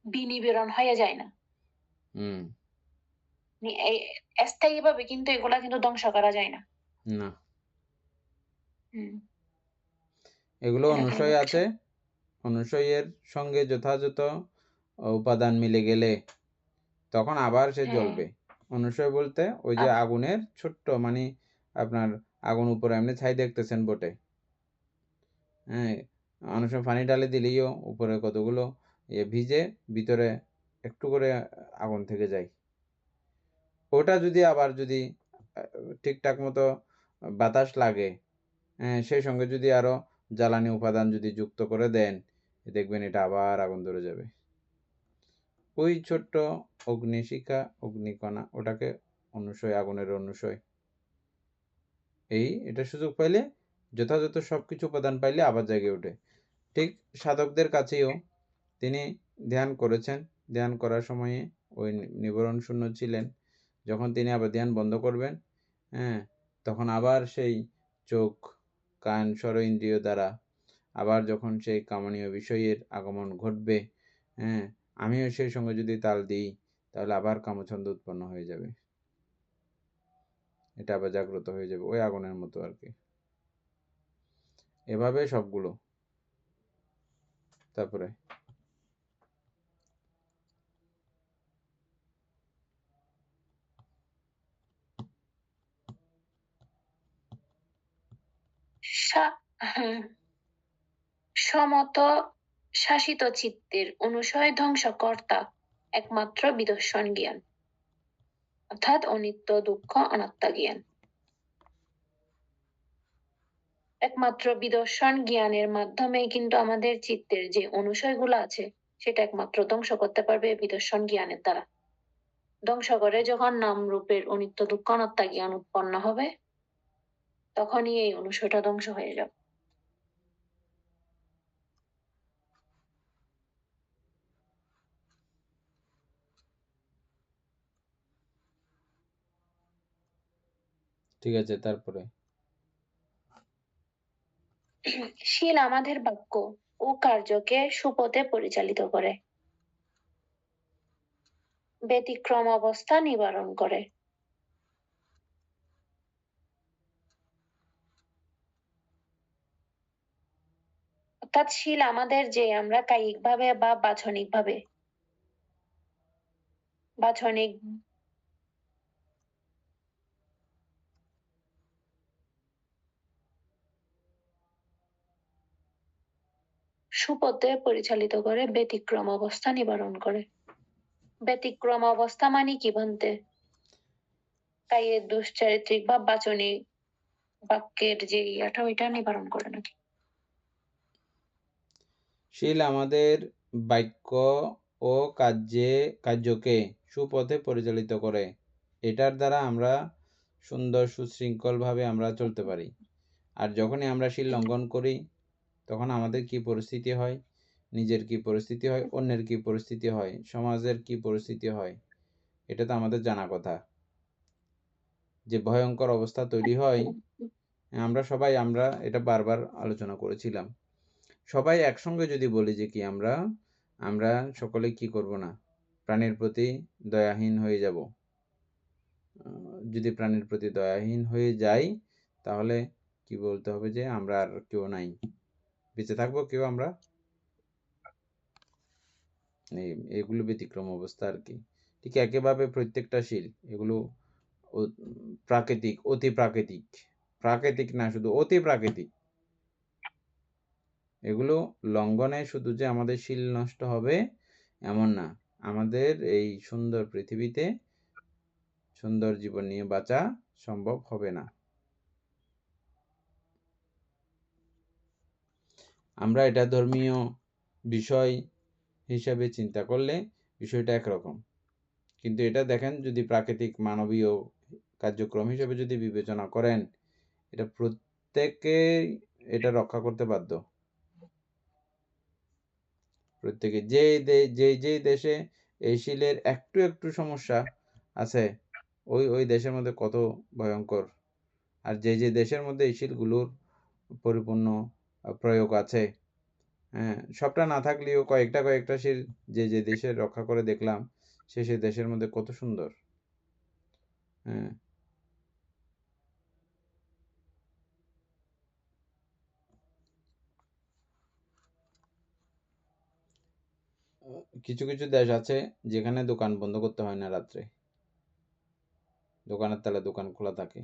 বিনিবরণ হয়ে যায় না। স্থায়ী ভাবে কিন্তু এগুলা কিন্তু ধ্বংস করা যায় না।
না, এগুলো অনুসয় আছে, অনুসয়ের সঙ্গে যথাযথ উপাদান মিলে গেলে তখন আবার সে জ্বলবে। অনুসয় বলতে ওই যে আগুনের ছোট্ট আপনার আগুন উপরে এমনি ছাই দেখতেছেন বটে, হ্যাঁ, অনেক সময় পানি ডালে দিলেও উপরে কতগুলো ভিজে ভিতরে একটু করে আগুন থেকে যায়। ওটা যদি আবার যদি ঠিকঠাক মতো বাতাস লাগে, সেই সঙ্গে যদি আরো জ্বালানি উপাদান যদি যুক্ত করে দেন, দেখবেন এটা আবার আগুন ধরে যাবে। ওই ছোট্ট অগ্নিশিখা, অগ্নিকণা, ওটাকে অনুসয়, আগুনের অনুসয়। এটা সুযোগ পাইলে, যথাযথ সবকিছু উপাদান পাইলে আবার জেগে ওঠে। ঠিক সাধকদের কাছেও তিনি ধ্যান করেছেন, ধ্যান করার সময়ে ওই নিবরণ শূন্য ছিলেন। যখন তিনি আবার ধ্যান বন্ধ করবেন, তখন আবার সেই চোখ, কান, স্বর ইন্দ্রিয় দ্বারা আবার যখন সেই কামনীয় বিষয়ের আগমন ঘটবে, আমিও সেই সঙ্গে যদি তাল দিই, তাহলে আবার কামছন্দ উৎপন্ন হয়ে যাবে, এটা আবার জাগ্রত হয়ে যাবে, ওই আগুনের মতো আর কি। এভাবে সবগুলো। তারপরে
সমত শাসিত চিত্তের অনুসয় ধ্বংসকর্তা একমাত্র বিদর্শন জ্ঞান, অর্থাৎ অনিত্য, দুঃখ, অনাত্মা জ্ঞান। একমাত্র বিদর্শন জ্ঞানের মাধ্যমে কিন্তু আমাদের চিত্তের যে অনুসয়গুলো আছে সেটা একমাত্র ধ্বংস করতে পারবে বিদর্শন জ্ঞানের দ্বারা। ধ্বংস করে যখন নাম রূপের অনিত্য, দুঃখ, অনাত্মা জ্ঞান উৎপন্ন হবে, তখনই এই অনুসয়টা ধ্বংস হয়ে যাবে।
ঠিক আছে, তারপরে
শীল আমাদের বাক্য ও কার্যকে সুপথে পরিচালিত করে, ব্যতিক্রম অবস্থা নিবারণ করে। অর্থাৎ শীল আমাদের যে আমরা কায়িক ভাবে বা বাচনিক ভাবে, সুপথে পরিচালিত করে, ব্যতিক্রম অবস্থা নিবারণ করে। ব্যতিক্রম অবস্থা কি বলতে, কায়ের দুশ্চারিত্রিক বা বাচনিক বাক্যের যে ইয়াটা, ওইটা নিবারণ করে নাকি?
শীল আমাদের বাক্য ও কার্যকে সুপথে পরিচালিত করে। এটার দ্বারা আমরা সুন্দর সুশৃঙ্খল ভাবে আমরা চলতে পারি। আর যখনই আমরা শীল লঙ্ঘন করি, তখন আমাদের কি পরিস্থিতি হয়? নিজের কি পরিস্থিতি হয়, অন্যের কি পরিস্থিতি হয়, সমাজের কি পরিস্থিতি হয়, এটা তো আমাদের জানা কথা। যে ভয়ঙ্কর অবস্থা তৈরি হয়, আমরা এটা বারবার আলোচনা করেছিলাম। সবাই একসঙ্গে যদি বলি যে কি আমরা সকলে কি করব না, প্রাণীর প্রতি দয়াহীন হয়ে যাব। যদি প্রাণীর প্রতি দয়াহীন হয়ে যাই, তাহলে কি বলতে হবে যে আমরা আর কেউ নাই, বেঁচে থাকবো কেউ আমরা? এগুলো ব্যতিক্রম অবস্থা আর কি। ঠিক একইভাবে প্রত্যেকটা শীল, এগুলো প্রাকৃতিক, অতি প্রাকৃতিক, প্রাকৃতিক না শুধু অতি প্রাকৃতিক। এগুলো লঙ্ঘনে শুধু যে আমাদের শীল নষ্ট হবে এমন না, আমাদের এই সুন্দর পৃথিবীতে সুন্দর জীবন নিয়ে বাঁচা সম্ভব হবে না। আমরা এটা ধর্মীয় বিষয় হিসাবে চিন্তা করলে বিষয়টা একরকম, কিন্তু এটা দেখেন যদি প্রাকৃতিক মানবীয় কার্যক্রম হিসেবে যদি বিবেচনা করেন, এটা প্রত্যেকে এটা রক্ষা করতে বাধ্য। প্রত্যেকে যে দেশে এই শিলের একটু সমস্যা আছে, ওই দেশের মধ্যে কত ভয়ঙ্কর, আর যে দেশের মধ্যে এই শিলগুলোর পরিপূর্ণ প্রয়োগ আছে, হ্যাঁ, সবটা না থাকলেও কয়েকটা শিল যে দেশে রক্ষা করে দেখলাম, সে দেশের মধ্যে কত সুন্দর। হ্যাঁ, কিছু দেশ আছে যেখানে দোকান বন্ধ করতে হয় না রাত্রে, দোকানের তালা দোকান খোলা থাকে।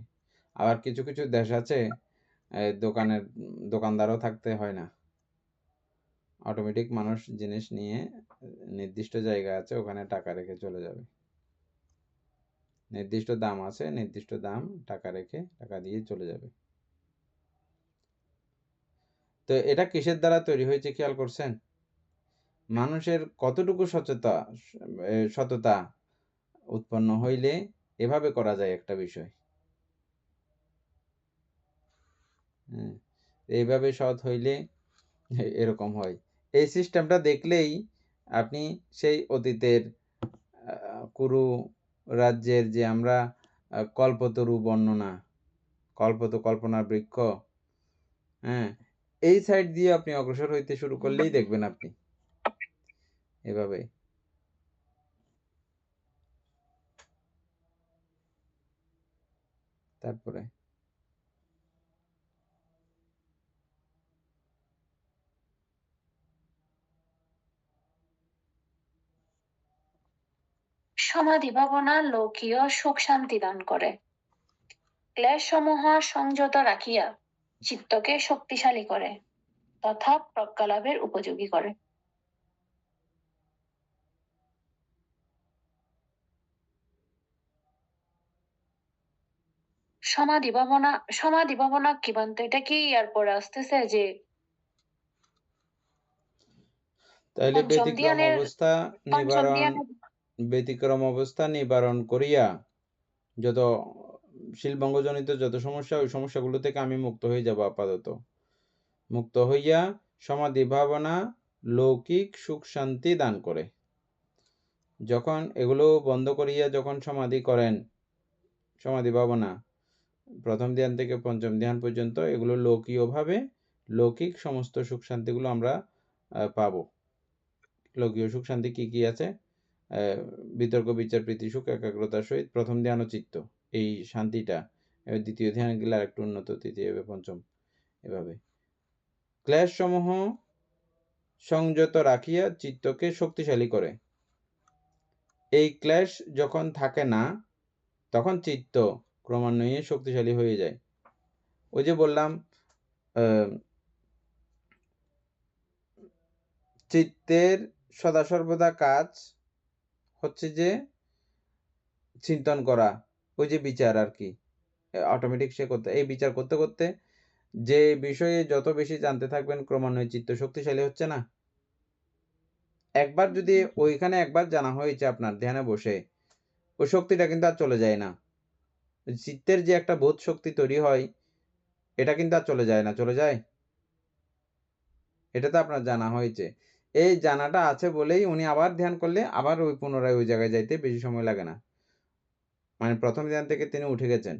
আবার কিছু দেশ আছে দোকানদারও থাকতে হয় না, অটোমেটিক মানুষ জিনিস নিয়ে নির্দিষ্ট জায়গা আছে, ওখানে টাকা রেখে চলে যাবে। নির্দিষ্ট দাম আছে, নির্দিষ্ট দাম টাকা রেখে টাকা দিয়ে চলে যাবে। তো এটা কিসের দ্বারা তৈরি হয়েছে খেয়াল করছেন? মানুষের কতটুকু সততা উৎপন্ন হইলে এভাবে করা যায় একটা বিষয়। এইভাবে সৎ হইলে এরকম হয়। এই সিস্টেমটা দেখলেই আপনি সেই অতীতের কুরু রাজ্যের যে আমরা কল্পতরু বর্ণনা, কল্পনার বৃক্ষ, হ্যাঁ, এই সাইড দিয়ে আপনি অগ্রসর হইতে শুরু করলেই দেখবেন আপনি এভাবে। তারপরে
সমাধি ভাবনা লৌকীয় সুখ শান্তি দান করে, ক্লেশ সমূহ সংযত রাখিয়া চিত্তকে শক্তিশালী করে তথা প্রজ্ঞালাভের উপযোগী করে। সমাধি ভাবনা কি বলতো, এটা কি এরপরে আসতেছে যে
তাইলে
পঞ্চম ধ্যানের
ব্যতিক্রম অবস্থা নিবারণ করিয়া যত শিলভঙ্গজনিত যত সমস্যা, ওই সমস্যাগুলো থেকে আমি মুক্ত হয়ে যাব। আপাতত মুক্ত হইয়া সমাধি ভাবনা লৌকিক সুখ শান্তি দান করে। যখন এগুলো বন্ধ করিয়া যখন সমাধি করেন, সমাধি ভাবনা প্রথম ধ্যান থেকে পঞ্চম ধ্যান পর্যন্ত, এগুলো লৌকিকভাবে লৌকিক সমস্ত সুখ শান্তিগুলো আমরা পাবো। লৌকিক সুখ শান্তি কি আছে? বিতর্ক বিচার প্রীতি সুখ একাগ্রতার সহিত প্রথম ধ্যান ও চিত্ত, এই শান্তিটা। দ্বিতীয় ধ্যান গেলে আর একটু উন্নত, তৃতীয় পঞ্চম, এভাবে ক্লেশ সমূহ সংযত রাখিয়া চিত্তকে শক্তিশালী করে। এই ক্লেশ যখন থাকে না, তখন চিত্ত ক্রমান্বয়ে শক্তিশালী হয়ে যায়। ওই যে বললাম, চিত্তের সদা সর্বদা কাজ হচ্ছে যে চিন্তন করা, ওই যে বিচার আর কি, অটোমেটিক সে করতে, এই বিচার করতে করতে যে বিষয়ে যত বেশি জানতে থাকবেন, ক্রমান্বয়ে চিত্ত শক্তিশালী হচ্ছে না। একবার যদি ওইখানে একবার জানা হয়েছে আপনার ধ্যানে বসে, ওই শক্তিটা কিন্তু আর চলে যায় না। চিত্তের যে একটা বোধ শক্তি তৈরি হয়, এটা কিন্তু আর চলে যায় না। চলে যায়? এটা তো আপনার জানা হয়েছে। এই জানাটা আছে বলেই উনি আবার ধ্যান করলে আবার ওই পুনরায় ওই জায়গায় যাইতে বেশি সময় লাগে না। মানে প্রথম ধ্যান থেকে তিনি উঠে গেছেন,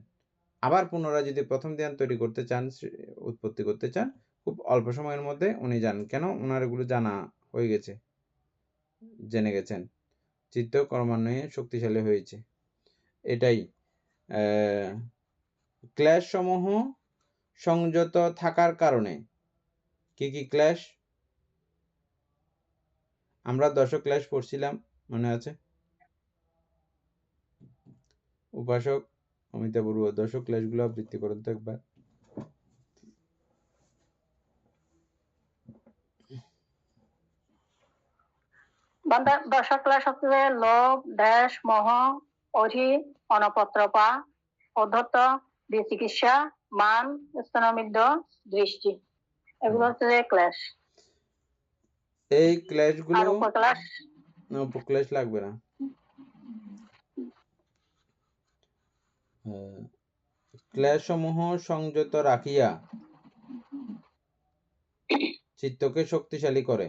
আবার পুনরায় যদি প্রথম ধ্যান তৈরি করতে চান, উৎপত্তি করতে চান, খুব অল্প সময়ের মধ্যে উনি জানেন। কেন? ওনার এগুলো জানা হয়ে গেছে, জেনে গেছেন, চিত্ত ক্রমান্বয়ে শক্তিশালী হয়েছে। এটাই ক্লেশ সমূহ সংযত থাকার কারণে। কি কি ক্লেশ? আমরা 10 ক্লেশ পড়ছিলাম, মনে আছে? উপাসক অমিতা বড়ুয়া 10 ক্লেশগুলো আবৃত্তি করেন তো একবার।
দশক ক্লেশ হচ্ছে লোভ, দেশ, মোহ, অধি, অনপত্রপা, অধ্যত্ত, বিচিকিৎসা, মান, স্তনমিদ্ধ, দৃষ্টি। এগুলো হচ্ছে ক্লেশ।
এই ক্লেশগুলো,
আর উপক্লেশ?
উপক্লেশ লাগবে না। ক্লেশ সমূহ সংযত রাখিয়া চিত্তকে শক্তিশালী করে।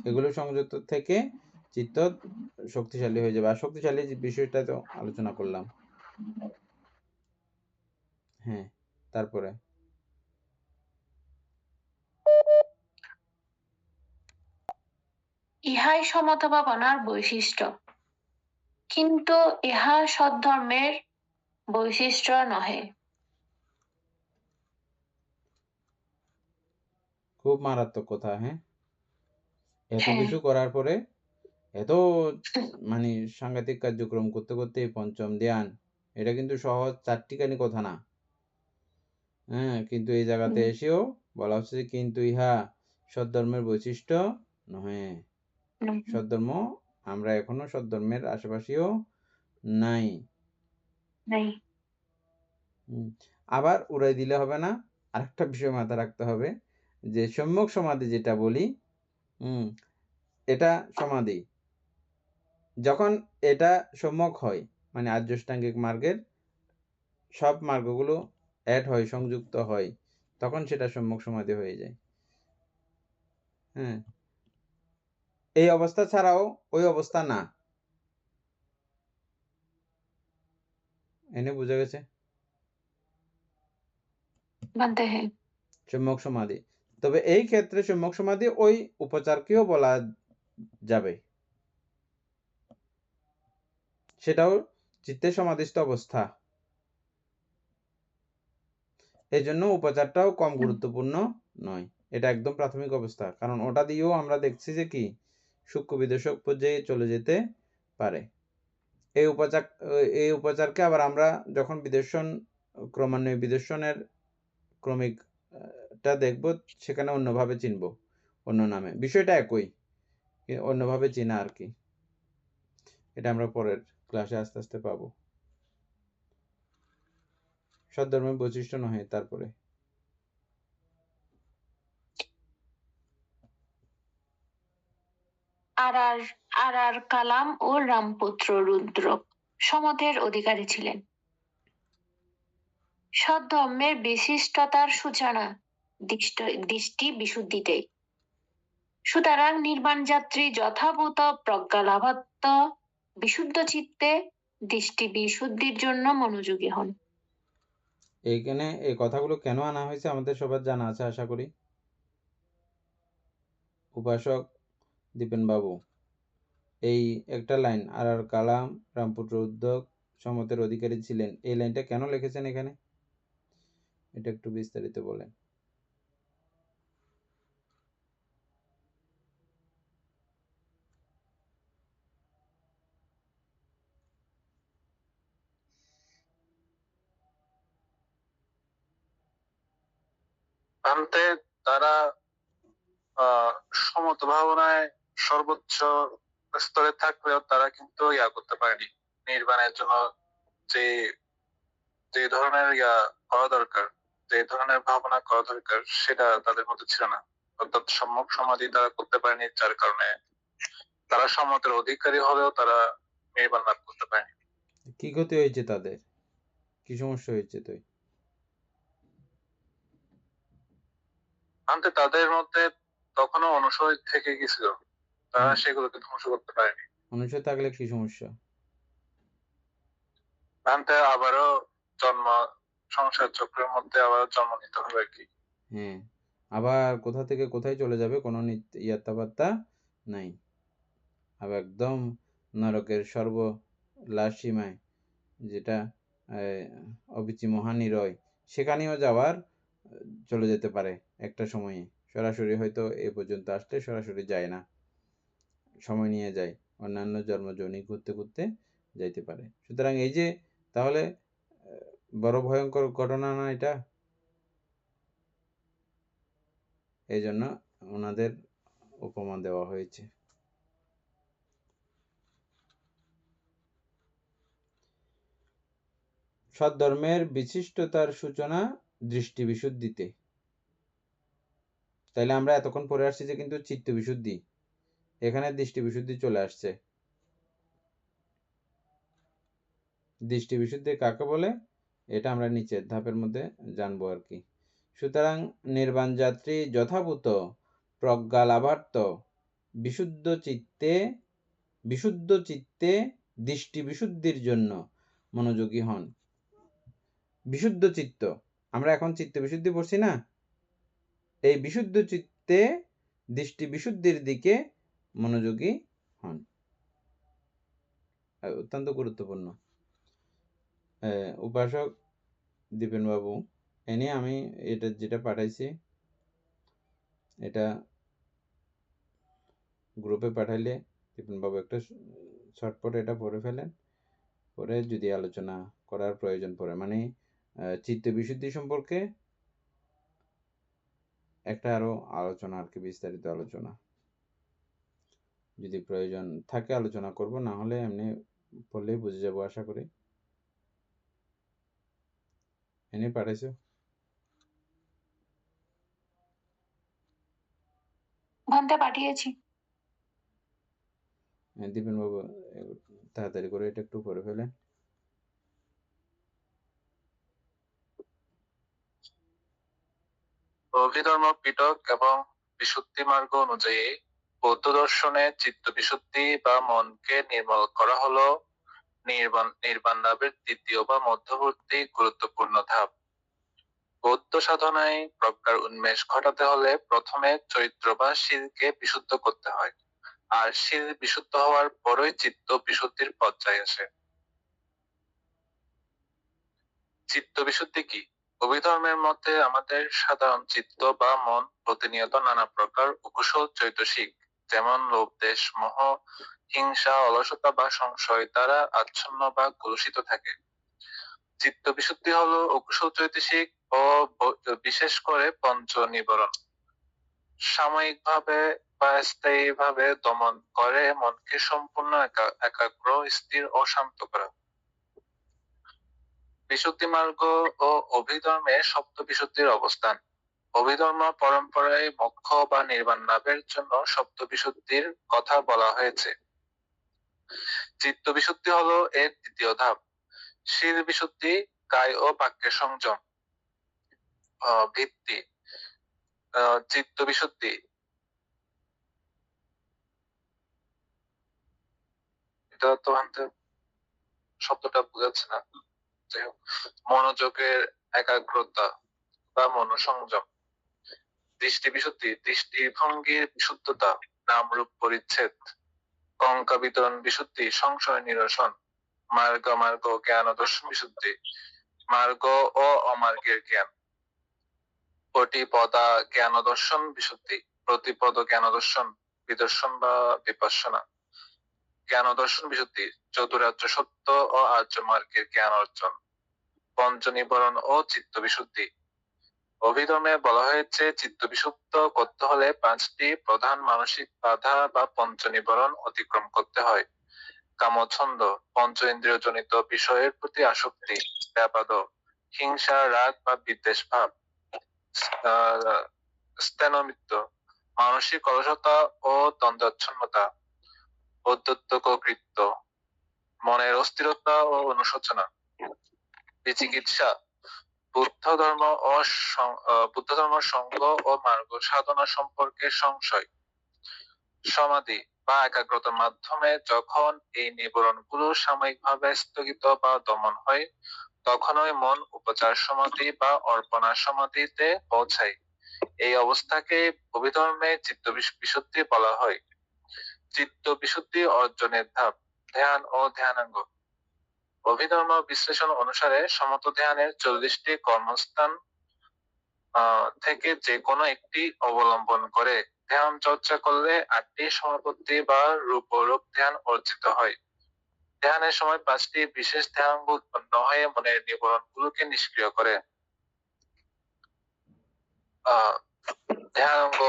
এগুলো সংযত থেকে চিত্ত শক্তিশালী হয়ে যাবে। আর শক্তিশালী বিষয়টা তো আলোচনা করলাম। হ্যাঁ, তারপরে
ইহাই সমতাভাবনার বৈশিষ্ট্য, কিন্তু ইহা সদ্ধর্মের বৈশিষ্ট্য নহে।
খুব মারাত্মক কথা। হ্যাঁ, এত
হ্যাঁ।
কিছু করার পরে, এত মানে সাংঘাতিক কার্যক্রম করতে করতে পঞ্চম ধ্যান, এটা কিন্তু সহজ চারটিখানি কথা না। হ্যাঁ, কিন্তু এই জায়গাতে এসেও বলা হচ্ছে যে কিন্তু ইহা সদ্ধর্মের বৈশিষ্ট্য নহে। সদ্ধর্ম, আমরা এখনো সদ্ধর্মের আশেপাশেও নাই। আবার উড়াই দিলে হবে না। আরেকটা বিষয় মাথায় রাখতে হবে যে সম্যক সমাধি যেটা বলি, এটা সমাধি যখন এটা সম্যক হয়, মানে আর্যাষ্টাঙ্গিক মার্গের সব মার্গগুলো অ্যাড হয়, সংযুক্ত হয়, তখন সেটা সম্যক সমাধি হয়ে যায়। হ্যাঁ, এই অবস্থা ছাড়াও ওই অবস্থা না। এনে বোঝা গেছে? সম্যক সমাধি। তবে এই ক্ষেত্রে সম্যক সমাধি ওই উপচারকেও বলা যাবে, সেটাও চিত্তে সমাধিস্থ অবস্থা। এই জন্য উপচারটাও কম গুরুত্বপূর্ণ নয়, এটা একদম প্রাথমিক অবস্থা। কারণ ওটা দিয়েও আমরা দেখছি যে কি সূক্ষ্ম বিদর্শক পর্যায়ে চলে যেতে পারে। এই উপচারকে আবার আমরা যখন বিদর্শন, ক্রমান্বয়ে বিদর্শনের ক্রমিকটা দেখব, সেখানে অন্যভাবে চিনব, অন্য নামে। বিষয়টা একই, অন্যভাবে চিনা আর কি। এটা আমরা পরের ক্লাসে আস্তে আস্তে পাবো। সদ্ধর্মের বৈশিষ্ট্য নহে। তারপরে
আর কালাম ও রামপুত্র রুদ্র সমতের অধিকারী ছিলেন। সদ্ধর্মের বিশিষ্টতার সূচনা দৃষ্টি বিশুদ্ধিতে। সুতরাং নির্বাণ যাত্রী যথাভূত প্রজ্ঞালাভাত্ম বিশুদ্ধ চিত্তে দৃষ্টি বিশুদ্ধির জন্য মনোযোগী হন।
এইখানে এই কথাগুলো কেন আনা হয়েছে আমাদের সবার জানা আছে আশা করি। উপাসক দীপেন বাবু এই একটা লাইন, আর কালাম রামপুত্র উদ্যোগ সমতের অধিকারী ছিলেন, এই লাইনটা কেন লিখেছেন এখানে, এটা একটু বিস্তারিত বলেন।
আনতে তারা সমত ভাবনায় সর্বোচ্চ স্তরে থাকলেও তারা কিন্তু ইয়া করতে পারেনি। নির্বাণের জন্য যে যে ধরনের ইয়া করা দরকার, যে ধরনের ভাবনা করা দরকার, সেটা তাদের মধ্যে ছিল না। অর্থাৎ সম্যক সমাধি তারা করতে পারেনি, যার কারণে তারা সমতের অধিকারী হলেও তারা নির্বাণ লাভ করতে পারেনি।
কি ক্ষতি হয়েছে তাদের, কি সমস্যা হয়েছে? তো
আনতে তাদের মধ্যে তখনও অনুসয় থেকে গেছিল, তারা সেগুলোকে ধ্বংস করতে পারেনি।
অনুসয় থাকলে কি সমস্যা?
ভান্তে আবারও জন্ম, সংসার চক্রের মধ্যে আবার জন্ম নিতে হবে আর কি।
হ্যাঁ, আবার কোথা থেকে কোথায় চলে যাবে কোনো ইয়াত্তা পাত্তা নাই। আবার একদম নরকের সর্ব লাস্ট সীমায়, যেটা অবিচি মহানিরয়, সেখানেও যাওয়ার চলে যেতে পারে একটা সময়ে। সরাসরি হয়তো এ পর্যন্ত আসলে সরাসরি যায় না, সময় নিয়ে যায়, অন্যান্য জন্মজনি ঘুরতে ঘুরতে যাইতে পারে। সুতরাং এই যে তাহলে বড় ভয়ঙ্কর ঘটনা না এটা? এই জন্য ওনাদের উপমা দেওয়া হয়েছে। সদ্ধর্মের বিশিষ্টতার সূচনা দৃষ্টি বিশুদ্ধিতে। তাইলে আমরা এতক্ষণ পড়ে আসছি যে কিন্তু চিত্ত বিশুদ্ধি, এখানে দৃষ্টি বিশুদ্ধি চলে আসছে। দৃষ্টি বিশুদ্ধি কাকে বলে এটা আমরা নিচের ধাপের মধ্যে জানবো আর কি। সুতরাং নির্বাণ যাত্রী যথাভূত প্রজ্ঞা লাভার্থ বিশুদ্ধ চিত্তে দৃষ্টি বিশুদ্ধির জন্য মনোযোগী হন। বিশুদ্ধ চিত্ত, আমরা এখন চিত্ত বিশুদ্ধি পড়ছি না, এই বিশুদ্ধ চিত্তে দৃষ্টি বিশুদ্ধির দিকে মনোযোগী হন। অত্যন্ত গুরুত্বপূর্ণ। উপাসক দীপেন বাবু, এনে আমি এটা যেটা পাঠাইছি এটা গ্রুপে পাঠাইলে দীপেন বাবু একটা শর্টপট এটা পড়ে ফেলেন, পরে যদি আলোচনা করার প্রয়োজন পড়ে, মানে চিত্ত বিশুদ্ধি সম্পর্কে একটা আরো আলোচনা আর কি, বিস্তারিত আলোচনা যদি প্রয়োজন থাকে আলোচনা করব, না হলে এমনি পড়লেই বুঝে যাবো আশা করি। এনে পাঠাইছো?
ভান্তে পাঠিয়েছি।
দীপেন বাবু তাড়াতাড়ি করে এটা একটু পড়ে ফেলে।
অভিধর্ম পিটক এবং বিশুদ্ধি মার্গ অনুযায়ী বৌদ্ধ দর্শনে চিত্ত বিশুদ্ধি বা মনকে নির্মল করা হলো নির্বাণ লাভের দ্বিতীয় বা মধ্যবর্তী গুরুত্বপূর্ণ ধাপ। বৌদ্ধ সাধনায় প্রজ্ঞার উন্মেষ ঘটাতে হলে প্রথমে চরিত্র বা শীলকে বিশুদ্ধ করতে হয়, আর শীল বিশুদ্ধ হওয়ার পরই চিত্ত বিশুদ্ধির পর্যায়ে আসে। চিত্ত বিশুদ্ধি কি? অভিধর্মের মধ্যে আমাদের সাধারণ চিত্ত বা মন প্রতিনিয়ত নানা প্রকার অকুশল চৈতসিক, যেমন লোভ, দেশ, মোহ, হিংসা, অলসতা বা সংশয় দ্বারা আচ্ছন্ন বা কলুষিত থাকে। চিত্ত বিশুদ্ধি হলো অকুশল চৈতসিক ও বিশেষ করে পঞ্চ নিবরণ সাময়িকভাবে বা স্থায়ীভাবে দমন করে মনকে সম্পূর্ণ একাগ্র, স্থির ও শান্ত করা। বিশুদ্ধি মার্গ ও অভিধর্মে সপ্ত বিশুদ্ধির অবস্থান। অভিধর্ম পরম্পরায় মোক্ষ বা নির্বাণ লাভের জন্য সপ্ত বিশুদ্ধির কথা বলা হয়েছে। চিত্ত বিশুদ্ধি হলো এর দ্বিতীয় ধাপ। শীল বিশুদ্ধি কায় ও বাক্যের সংযম ভিত্তি। চিত্ত বিশুদ্ধি এটা তো শব্দটা বোঝাচ্ছে না, যাই হোক, মনোযোগের একাগ্রতা বা মনোসংযম। দৃষ্টি বিশুদ্ধি দৃষ্টিভঙ্গির বিশুদ্ধতা, নাম রূপ পরিচ্ছেদ। কঙ্কা বিতরণ বিশুদ্ধি সংশয় নিরসন। মার্গ জ্ঞান ও দর্শন বিশুদ্ধি মার্গ ও অমার্গের জ্ঞান। প্রতিপদা জ্ঞান ও দর্শন বিশুদ্ধি প্রতিপদ জ্ঞান ও দর্শন বিদর্শন বা বিপাসনা। জ্ঞান ও দর্শন বিশুদ্ধি চতুরার্য সত্য ও আর্য মার্গের জ্ঞান অর্জন। পঞ্চ নিবরণ ও চিত্ত বিশুদ্ধি। অভিধর্মে বলা হয়েছে চিত্ত বিশুদ্ধ করতে হলে 5টি প্রধান মানসিক বাধা বা পঞ্চ নিবরণ অতিক্রম করতে হয়। কামছন্দ, পঞ্চ ইন্দ্রিয় জনিত বিষয়ের প্রতি আসক্তি, ব্যাপাদ, হিংসা, রাগ বা বিদ্বেষ ভাব, স্থানমিত্য, মানসিক অলসতা ও দ্বন্দ্বাচ্ছন্নতা, অধ্যত্তক কৃত্য, মনের অস্থিরতা ও অনুশোচনা, বিচিকিৎসা, বুদ্ধ ধর্ম সঙ্গ ও মার্গ সাধনা সম্পর্কে সংশয়। সমাধি বা একাগ্রতার মাধ্যমে যখন এই নিবরণগুলো সাময়িকভাবে স্থগিত বা দমন হয়, তখনই মন উপচার সমাধি বা অর্পণা সমাধিতে পৌঁছায়। এই অবস্থাকে অভিধর্মে চিত্ত বিশুদ্ধি বলা হয়। চিত্ত বিশুদ্ধি অর্জনের ধাপ, ধ্যান ও ধ্যানাঙ্গ। অভিধর্ম বিশ্লেষণ অনুসারে সমত ধ্যানের 40টি কর্মস্থান থেকে যে কোনো একটি অবলম্বন করে ধ্যান চর্চা করলে 8টি সমাপত্তি বা রূপরূপ ধ্যান অর্জিত হয়। ধ্যানের সময় 5টি বিশেষ ধ্যানাঙ্গ উৎপন্ন হয়ে মনের নিবরণগুলোকে নিষ্ক্রিয় করে। ধ্যানাঙ্গ: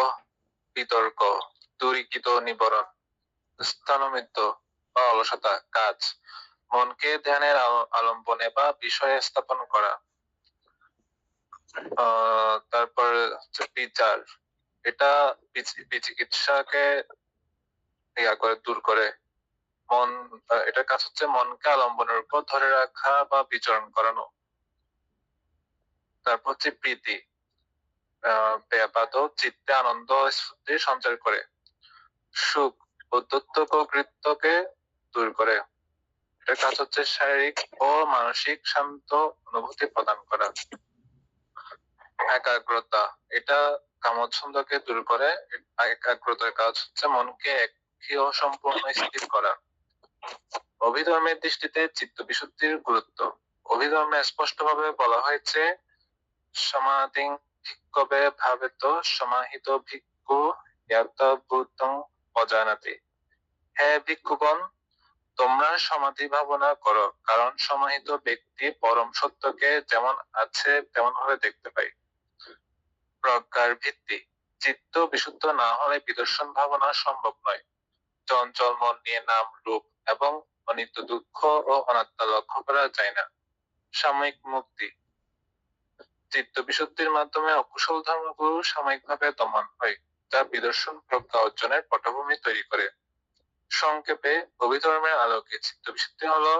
বিতর্ক, দূরীকৃত নিবরণ, স্থানমিত্য বা অলসতা কাজ, মনকে ধ্যানের আলম্বনে বা বিষয়ে স্থাপন করা। তারপর হচ্ছে বিচার, এটা বিচিকিৎসাকে দূর করে। এটার কাজ হচ্ছে মনকে আলম্বনের উপর ধরে রাখা বা বিচরণ করানো। তারপর হচ্ছে প্রীতি, ব্যাপাদক চিত্তে আনন্দ স্ফূর্তি সঞ্চার করে। সুখ, কৃত্যকে দূর করে। এটার কাজ হচ্ছে শারীরিক ও মানসিক শান্ত অনুভূতি প্রদান করা। একাগ্রতা, এটা কামচ্ছন্দকে দূর করে। একাগ্রতার কাজ হচ্ছে মনকে একই ও সম্পূর্ণ স্থির করা। অভিধর্মের দৃষ্টিতে চিত্ত বিশুদ্ধির গুরুত্ব। অভিধর্মে স্পষ্টভাবে বলা হয়েছে, সমাধিং ভিক্ষবে ভাবেত সমাহিত ভিক্ষু ভূতং অজানাতি। হে ভিক্ষুগণ, তোমরা সমাধি ভাবনা করো, কারণ সমাহিত ব্যক্তি পরম সত্যকে যেমন আছে তেমন ভাবে দেখতে পায়। প্রজ্ঞার ভিত্তি, চিত্ত বিশুদ্ধ না হলে বিদর্শন ভাবনা সম্ভব নয়। চঞ্চল মন নিয়ে নাম, রূপ এবং অনিত্য দুঃখ ও অনাত্মা লক্ষ্য করা যায় না। সাময়িক মুক্তি, চিত্ত বিশুদ্ধির মাধ্যমে অকুশল ধর্মগুলো সাময়িকভাবে দমন হয়, যা বিদর্শন প্রজ্ঞা অর্জনের পটভূমি তৈরি করে। সংক্ষেপে, অভিধর্মের আলোকে চিত্ত বিশুদ্ধি হলো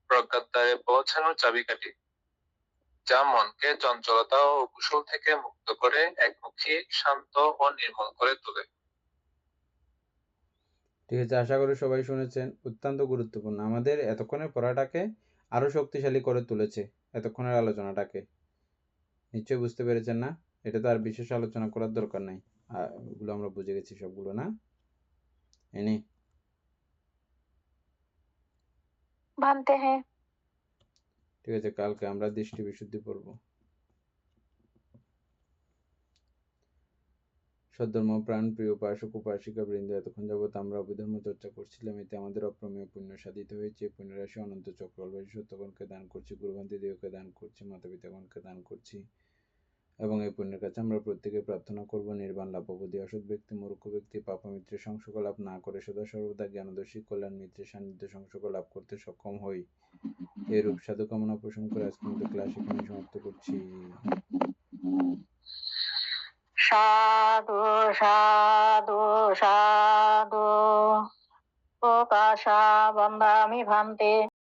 প্রজ্ঞার দ্বারে পৌঁছানোর চাবিকাঠি, যা মনকে চঞ্চলতা ও অকুশল থেকে মুক্ত করে একমুখী, শান্ত ও নির্মল করে তোলে।
ঠিক আছে, আশা করি সবাই শুনেছেন। অত্যন্ত গুরুত্বপূর্ণ, আমাদের এতক্ষণের পড়াটাকে আরো শক্তিশালী করে তুলেছে। এতক্ষণের আলোচনাটাকে নিশ্চয়ই বুঝতে পেরেছেন না? এটা তো আর বিশেষ আলোচনা করার দরকার নাই, ওগুলো আমরা বুঝে গেছি সবগুলো, না? এনে
ভানতে হ্যাঁ।
ঠিক আছে, কালকে আমরা দৃষ্টি বিশুদ্ধি পড়ব। সদ্ধর্ম প্রাণ প্রিয় উপাসক উপাসিকা বৃন্দ, এতক্ষণ যাবৎ আমরা অভিধর্ম চর্চা করছিলাম। এতে আমাদের অপ্রমেয় পুণ্য সাধিত হয়েছে। পুণ্যরাশি অনন্ত চক্রবাসী সত্যগণকে দান করছি, গুরুভান্তি দেহকে দান করছি, মাতা পিতাগণকে দান করছি, এবং এই পুণ্যের কাছে আমরা প্রত্যেকে প্রার্থনা করব নির্বাণ লাভবধি। অসৎ ব্যক্তি, মূর্খ ব্যক্তি পাপ মিত্রের সংসর্গ লাভ না করে সদা সর্বদা জ্ঞানদর্শী কল্যাণ মিত্রের সান্নিধ্য সংসর্গ লাভ করতে সক্ষম হই। এরূপ সাধু কামনা পোষণ করে আজকের মতো ক্লাস এখানে সমাপ্ত করছি।
সাধু সাধু সাধু প্রকাশা বন্দামি ভান্তে।